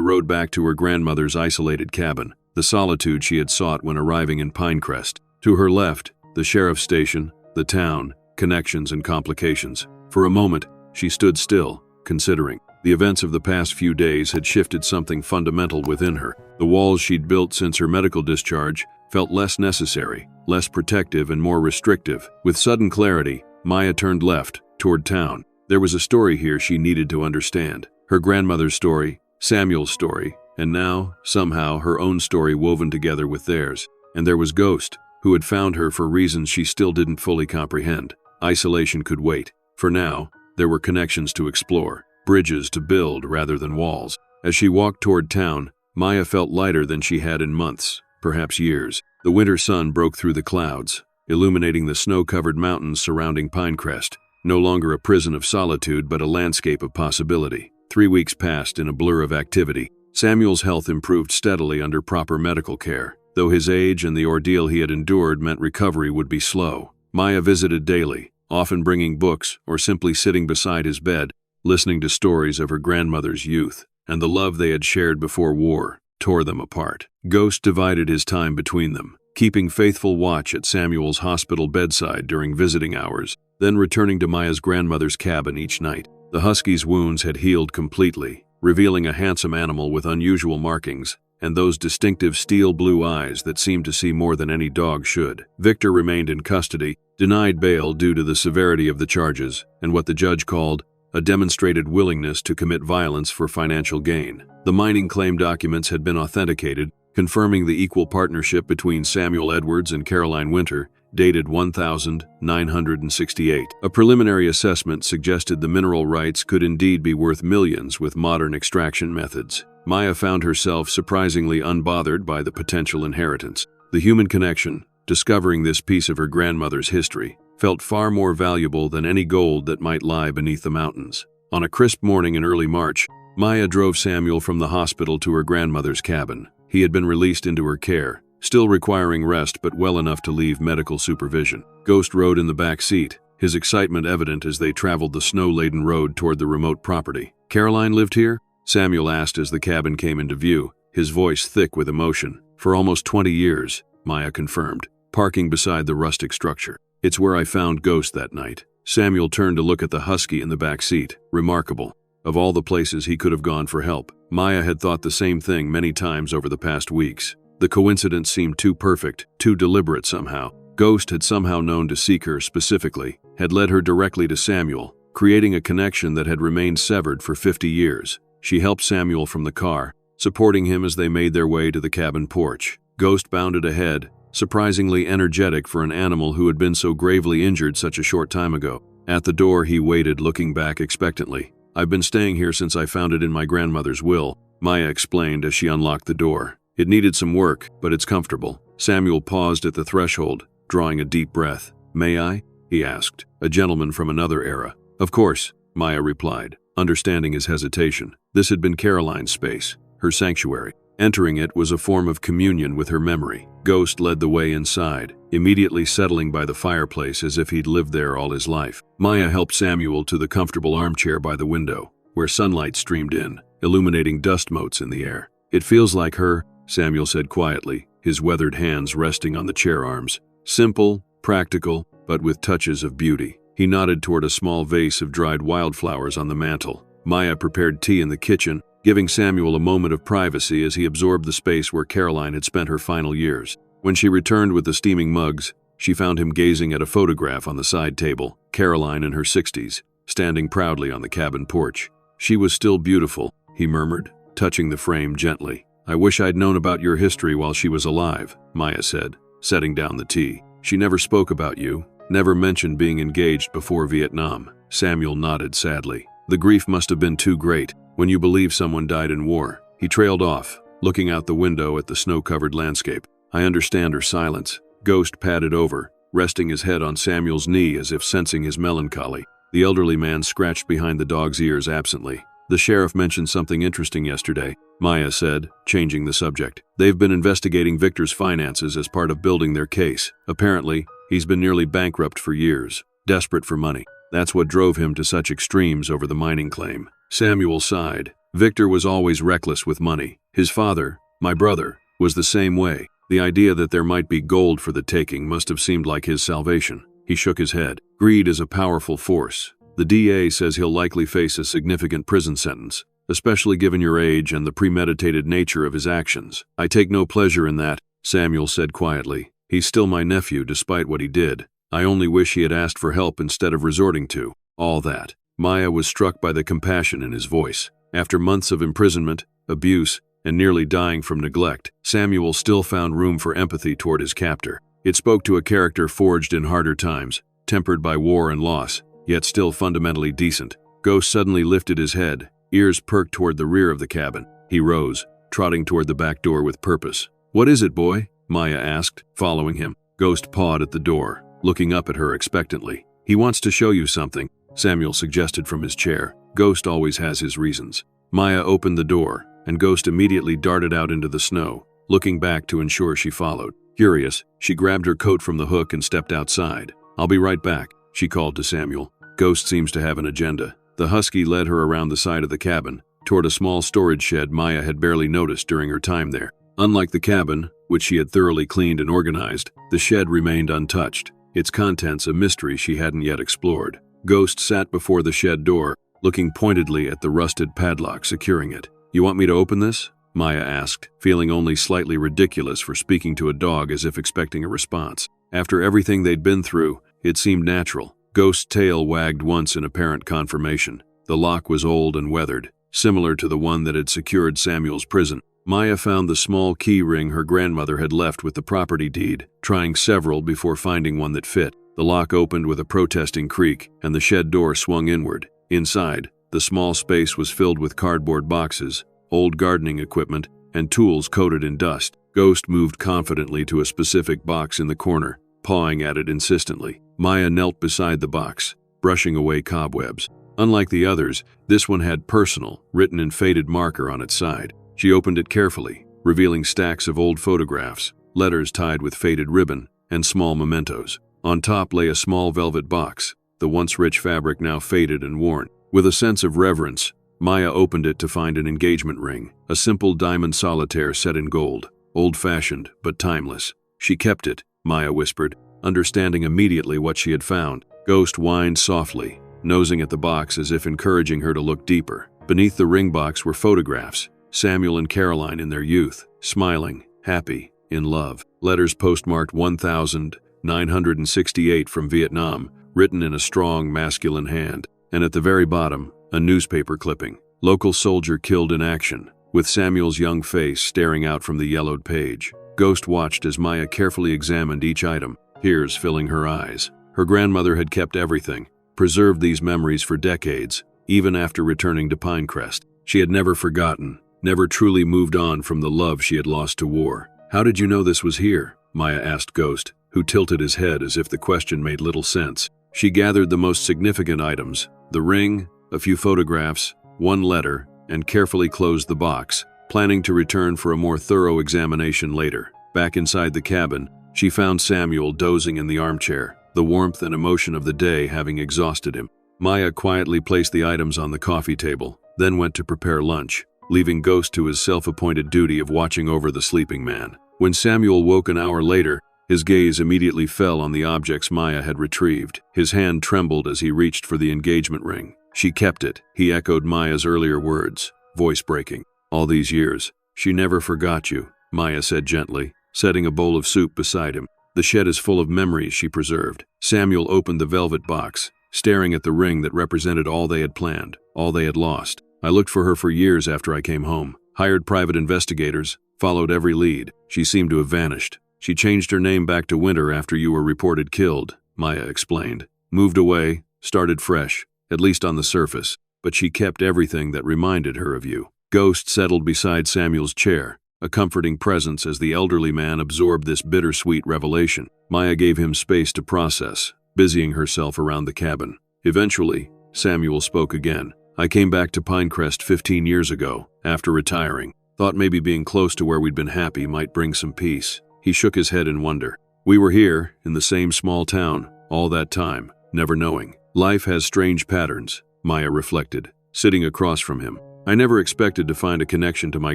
road back to her grandmother's isolated cabin, the solitude she had sought when arriving in Pinecrest. To her left, the sheriff's station, the town, connections and complications. For a moment, she stood still, considering. The events of the past few days had shifted something fundamental within her. The walls she'd built since her medical discharge felt less necessary, less protective and more restrictive. With sudden clarity, Maya turned left, toward town. There was a story here she needed to understand. Her grandmother's story, Samuel's story, and now, somehow, her own story woven together with theirs. And there was Ghost, who had found her for reasons she still didn't fully comprehend. Isolation could wait. For now, there were connections to explore, bridges to build rather than walls. As she walked toward town, Maya felt lighter than she had in months, perhaps years. The winter sun broke through the clouds, illuminating the snow-covered mountains surrounding Pinecrest, no longer a prison of solitude but a landscape of possibility. 3 weeks passed in a blur of activity. Samuel's health improved steadily under proper medical care, though his age and the ordeal he had endured meant recovery would be slow. Maya visited daily, often bringing books or simply sitting beside his bed, listening to stories of her grandmother's youth, and the love they had shared before war tore them apart. Ghost divided his time between them, keeping faithful watch at Samuel's hospital bedside during visiting hours, then returning to Maya's grandmother's cabin each night. The husky's wounds had healed completely, revealing a handsome animal with unusual markings and those distinctive steel blue eyes that seemed to see more than any dog should. Victor remained in custody, denied bail due to the severity of the charges and what the judge called a demonstrated willingness to commit violence for financial gain. The mining claim documents had been authenticated, confirming the equal partnership between Samuel Edwards and Caroline Winter, dated 1968. A preliminary assessment suggested the mineral rights could indeed be worth millions with modern extraction methods. Maya found herself surprisingly unbothered by the potential inheritance. The human connection, discovering this piece of her grandmother's history, felt far more valuable than any gold that might lie beneath the mountains. On a crisp morning in early March, Maya drove Samuel from the hospital to her grandmother's cabin. He had been released into her care, still requiring rest but well enough to leave medical supervision. Ghost rode in the back seat, his excitement evident as they traveled the snow-laden road toward the remote property. "Caroline lived here?" Samuel asked as the cabin came into view, his voice thick with emotion. "For almost 20 years, Maya confirmed, parking beside the rustic structure. "It's where I found Ghost that night." Samuel turned to look at the husky in the back seat. Remarkable. Of all the places he could have gone for help, Maya had thought the same thing many times over the past weeks. The coincidence seemed too perfect, too deliberate somehow. Ghost had somehow known to seek her specifically, had led her directly to Samuel, creating a connection that had remained severed for 50 years. She helped Samuel from the car, supporting him as they made their way to the cabin porch. Ghost bounded ahead, surprisingly energetic for an animal who had been so gravely injured such a short time ago. At the door he waited, looking back expectantly. "I've been staying here since I found it in my grandmother's will," Maya explained as she unlocked the door. "It needed some work, but it's comfortable." Samuel paused at the threshold, drawing a deep breath. "May I?" he asked, a gentleman from another era. "Of course," Maya replied, understanding his hesitation. This had been Caroline's space, her sanctuary. Entering it was a form of communion with her memory. Ghost led the way inside, immediately settling by the fireplace as if he'd lived there all his life. Maya helped Samuel to the comfortable armchair by the window, where sunlight streamed in, illuminating dust motes in the air. "It feels like her," Samuel said quietly, his weathered hands resting on the chair arms. "Simple, practical, but with touches of beauty." He nodded toward a small vase of dried wildflowers on the mantel. Maya prepared tea in the kitchen, giving Samuel a moment of privacy as he absorbed the space where Caroline had spent her final years. When she returned with the steaming mugs, she found him gazing at a photograph on the side table, Caroline in her 60s, standing proudly on the cabin porch. "She was still beautiful," he murmured, touching the frame gently. "I wish I'd known about your history while she was alive," Maya said, setting down the tea. "She never spoke about you, never mentioned being engaged before Vietnam." Samuel nodded sadly. "The grief must have been too great when you believe someone died in war." He trailed off, looking out the window at the snow-covered landscape. "I understand her silence." Ghost padded over, resting his head on Samuel's knee as if sensing his melancholy. The elderly man scratched behind the dog's ears absently. The sheriff mentioned something interesting yesterday, Maya said, changing the subject. They've been investigating Victor's finances as part of building their case. Apparently, he's been nearly bankrupt for years, desperate for money. That's what drove him to such extremes over the mining claim. Samuel sighed. Victor was always reckless with money. His father, my brother, was the same way. The idea that there might be gold for the taking must have seemed like his salvation. He shook his head. Greed is a powerful force. The DA says he'll likely face a significant prison sentence, especially given your age and the premeditated nature of his actions. I take no pleasure in that, Samuel said quietly. He's still my nephew despite what he did. I only wish he had asked for help instead of resorting to all that. Maya was struck by the compassion in his voice. After months of imprisonment, abuse, and nearly dying from neglect, Samuel still found room for empathy toward his captor. It spoke to a character forged in harder times, tempered by war and loss, yet still fundamentally decent. Ghost suddenly lifted his head, ears perked toward the rear of the cabin. He rose, trotting toward the back door with purpose. "What is it, boy?" Maya asked, following him. Ghost pawed at the door, looking up at her expectantly. "He wants to show you something," Samuel suggested from his chair. Ghost always has his reasons. Maya opened the door, and Ghost immediately darted out into the snow, looking back to ensure she followed. Curious, she grabbed her coat from the hook and stepped outside. "I'll be right back," she called to Samuel. Ghost seems to have an agenda. The husky led her around the side of the cabin, toward a small storage shed Maya had barely noticed during her time there. Unlike the cabin, which she had thoroughly cleaned and organized, the shed remained untouched, its contents a mystery she hadn't yet explored. Ghost sat before the shed door, looking pointedly at the rusted padlock securing it. "You want me to open this?" Maya asked, feeling only slightly ridiculous for speaking to a dog as if expecting a response. After everything they'd been through, it seemed natural. Ghost's tail wagged once in apparent confirmation. The lock was old and weathered, similar to the one that had secured Samuel's prison. Maya found the small key ring her grandmother had left with the property deed, trying several before finding one that fit. The lock opened with a protesting creak, and the shed door swung inward. Inside, the small space was filled with cardboard boxes, old gardening equipment, and tools coated in dust. Ghost moved confidently to a specific box in the corner, pawing at it insistently. Maya knelt beside the box, brushing away cobwebs. Unlike the others, this one had personal, written in faded marker on its side. She opened it carefully, revealing stacks of old photographs, letters tied with faded ribbon, and small mementos. On top lay a small velvet box, the once rich fabric now faded and worn. With a sense of reverence, Maya opened it to find an engagement ring, a simple diamond solitaire set in gold, old-fashioned but timeless. She kept it, Maya whispered, understanding immediately what she had found. Ghost whined softly, nosing at the box as if encouraging her to look deeper. Beneath the ring box were photographs, Samuel and Caroline in their youth, smiling, happy, in love. Letters postmarked 1968 from Vietnam, written in a strong masculine hand. And at the very bottom, a newspaper clipping. Local soldier killed in action, with Samuel's young face staring out from the yellowed page. Ghost watched as Maya carefully examined each item, tears filling her eyes. Her grandmother had kept everything, preserved these memories for decades, even after returning to Pinecrest. She had never forgotten, never truly moved on from the love she had lost to war. "How did you know this was here?" Maya asked Ghost, who tilted his head as if the question made little sense. She gathered the most significant items, the ring, a few photographs, one letter, and carefully closed the box, planning to return for a more thorough examination later. Back inside the cabin, she found Samuel dozing in the armchair, the warmth and emotion of the day having exhausted him. Maya quietly placed the items on the coffee table, then went to prepare lunch, leaving Ghost to his self-appointed duty of watching over the sleeping man. When Samuel woke an hour later, his gaze immediately fell on the objects Maya had retrieved. His hand trembled as he reached for the engagement ring. "She kept it," he echoed Maya's earlier words, voice breaking. "All these years, she never forgot you," Maya said gently, setting a bowl of soup beside him. "The shed is full of memories she preserved." Samuel opened the velvet box, staring at the ring that represented all they had planned, all they had lost. "I looked for her for years after I came home, hired private investigators, followed every lead. She seemed to have vanished. She changed her name back to Winter after you were reported killed," Maya explained. "Moved away, started fresh, at least on the surface, but she kept everything that reminded her of you." Ghost settled beside Samuel's chair, a comforting presence as the elderly man absorbed this bittersweet revelation. Maya gave him space to process, busying herself around the cabin. Eventually, Samuel spoke again. I came back to Pinecrest 15 years ago, after retiring. Thought maybe being close to where we'd been happy might bring some peace. He shook his head in wonder. We were here, in the same small town, all that time, never knowing. Life has strange patterns, Maya reflected, sitting across from him. I never expected to find a connection to my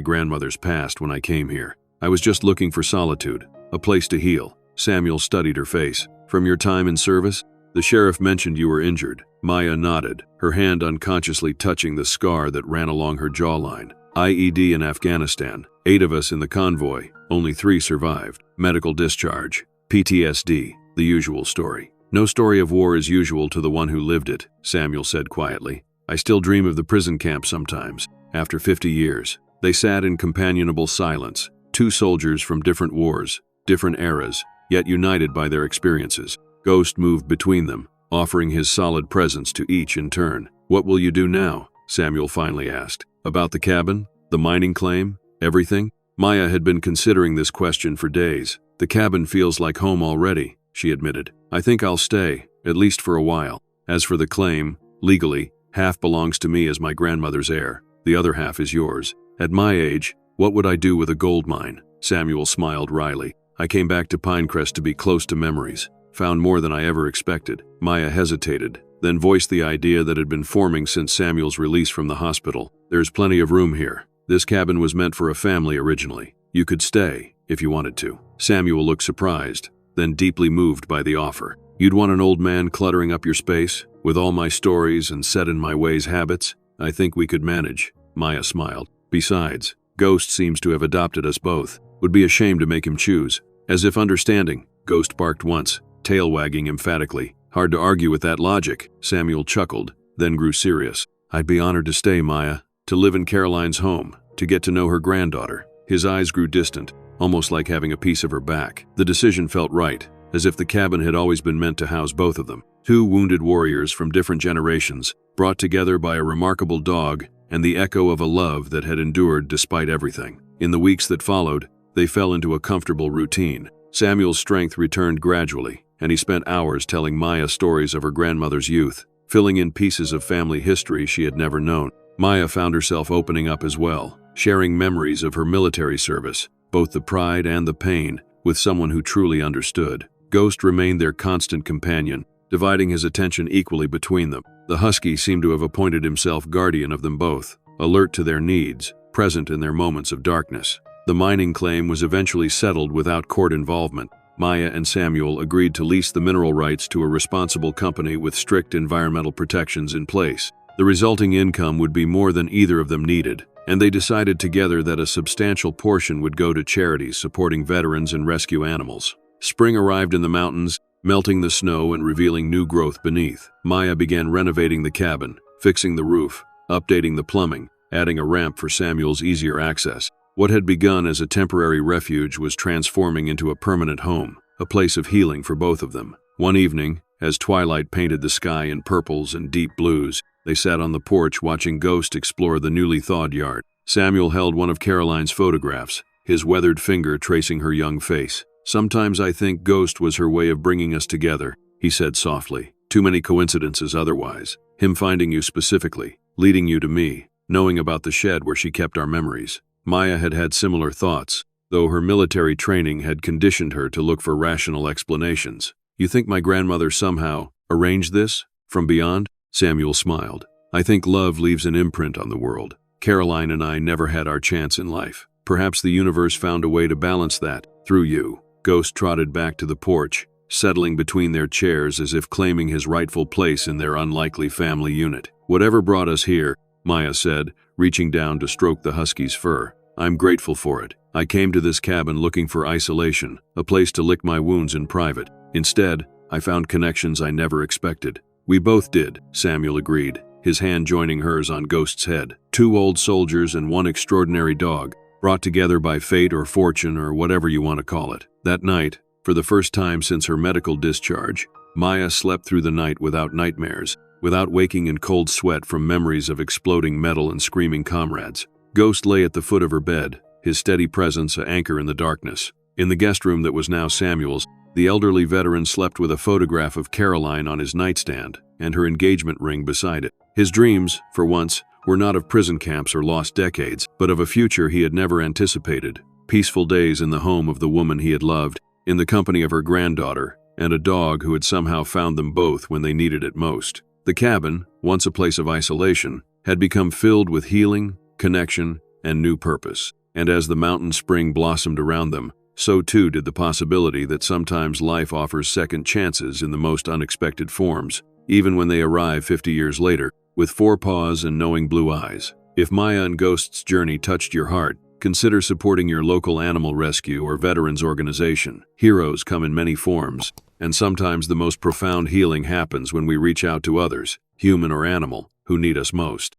grandmother's past when I came here. I was just looking for solitude, a place to heal. Samuel studied her face. From your time in service? The sheriff mentioned you were injured. Maya nodded, her hand unconsciously touching the scar that ran along her jawline. IED in Afghanistan. 8 of us in the convoy. Only 3 survived. Medical discharge. PTSD. The usual story. No story of war is usual to the one who lived it, Samuel said quietly. I still dream of the prison camp sometimes, after 50 years. They sat in companionable silence, 2 soldiers from different wars, different eras, yet united by their experiences. Ghost moved between them, offering his solid presence to each in turn. What will you do now? Samuel finally asked. About the cabin? The mining claim? Everything? Maya had been considering this question for days. The cabin feels like home already, she admitted. I think I'll stay, at least for a while. As for the claim, legally, half belongs to me as my grandmother's heir. The other half is yours. At my age, what would I do with a gold mine? Samuel smiled wryly. I came back to Pinecrest to be close to memories. Found more than I ever expected. Maya hesitated, then voiced the idea that had been forming since Samuel's release from the hospital. There's plenty of room here. This cabin was meant for a family originally. You could stay, if you wanted to. Samuel looked surprised, then deeply moved by the offer. You'd want an old man cluttering up your space? With all my stories and set in my ways habits? I think we could manage. Maya smiled. Besides, Ghost seems to have adopted us both. Would be a shame to make him choose. As if understanding, Ghost barked once, tail wagging emphatically. Hard to argue with that logic. Samuel chuckled, then grew serious. I'd be honored to stay, Maya, to live in Caroline's home, to get to know her granddaughter. His eyes grew distant, almost like having a piece of her back. The decision felt right, as if the cabin had always been meant to house both of them. 2 wounded warriors from different generations, brought together by a remarkable dog and the echo of a love that had endured despite everything. In the weeks that followed, they fell into a comfortable routine. Samuel's strength returned gradually, and he spent hours telling Maya stories of her grandmother's youth, filling in pieces of family history she had never known. Maya found herself opening up as well, sharing memories of her military service, both the pride and the pain, with someone who truly understood. Ghost remained their constant companion, dividing his attention equally between them. The husky seemed to have appointed himself guardian of them both, alert to their needs, present in their moments of darkness. The mining claim was eventually settled without court involvement. Maya and Samuel agreed to lease the mineral rights to a responsible company with strict environmental protections in place. The resulting income would be more than either of them needed, and they decided together that a substantial portion would go to charities supporting veterans and rescue animals. Spring arrived in the mountains, melting the snow and revealing new growth beneath. Maya began renovating the cabin, fixing the roof, updating the plumbing, adding a ramp for Samuel's easier access. What had begun as a temporary refuge was transforming into a permanent home, a place of healing for both of them. One evening, as twilight painted the sky in purples and deep blues, they sat on the porch watching Ghost explore the newly thawed yard. Samuel held one of Caroline's photographs, his weathered finger tracing her young face. Sometimes I think Ghost was her way of bringing us together, he said softly. Too many coincidences otherwise. Him finding you specifically, leading you to me, knowing about the shed where she kept our memories. Maya had had similar thoughts, though her military training had conditioned her to look for rational explanations. You think my grandmother somehow arranged this? From beyond? Samuel smiled. I think love leaves an imprint on the world. Caroline and I never had our chance in life. Perhaps the universe found a way to balance that, through you. Ghost trotted back to the porch, settling between their chairs as if claiming his rightful place in their unlikely family unit. Whatever brought us here, Maya said, reaching down to stroke the husky's fur. I'm grateful for it. I came to this cabin looking for isolation, a place to lick my wounds in private. Instead, I found connections I never expected. We both did, Samuel agreed, his hand joining hers on Ghost's head. 2 old soldiers and 1 extraordinary dog, brought together by fate or fortune or whatever you want to call it. That night, for the first time since her medical discharge, Maya slept through the night without nightmares, without waking in cold sweat from memories of exploding metal and screaming comrades. Ghost lay at the foot of her bed, his steady presence an anchor in the darkness. In the guest room that was now Samuel's, The elderly veteran slept with a photograph of Caroline on his nightstand and her engagement ring beside it. His dreams, for once, were not of prison camps or lost decades, but of a future he had never anticipated. Peaceful days in the home of the woman he had loved, in the company of her granddaughter, and a dog who had somehow found them both when they needed it most. The cabin, once a place of isolation, had become filled with healing, connection, and new purpose. And as the mountain spring blossomed around them, so too did the possibility that sometimes life offers second chances in the most unexpected forms, even when they arrive 50 years later, with 4 paws and knowing blue eyes. If Maya and Ghost's journey touched your heart, consider supporting your local animal rescue or veterans organization. Heroes come in many forms, and sometimes the most profound healing happens when we reach out to others, human or animal, who need us most.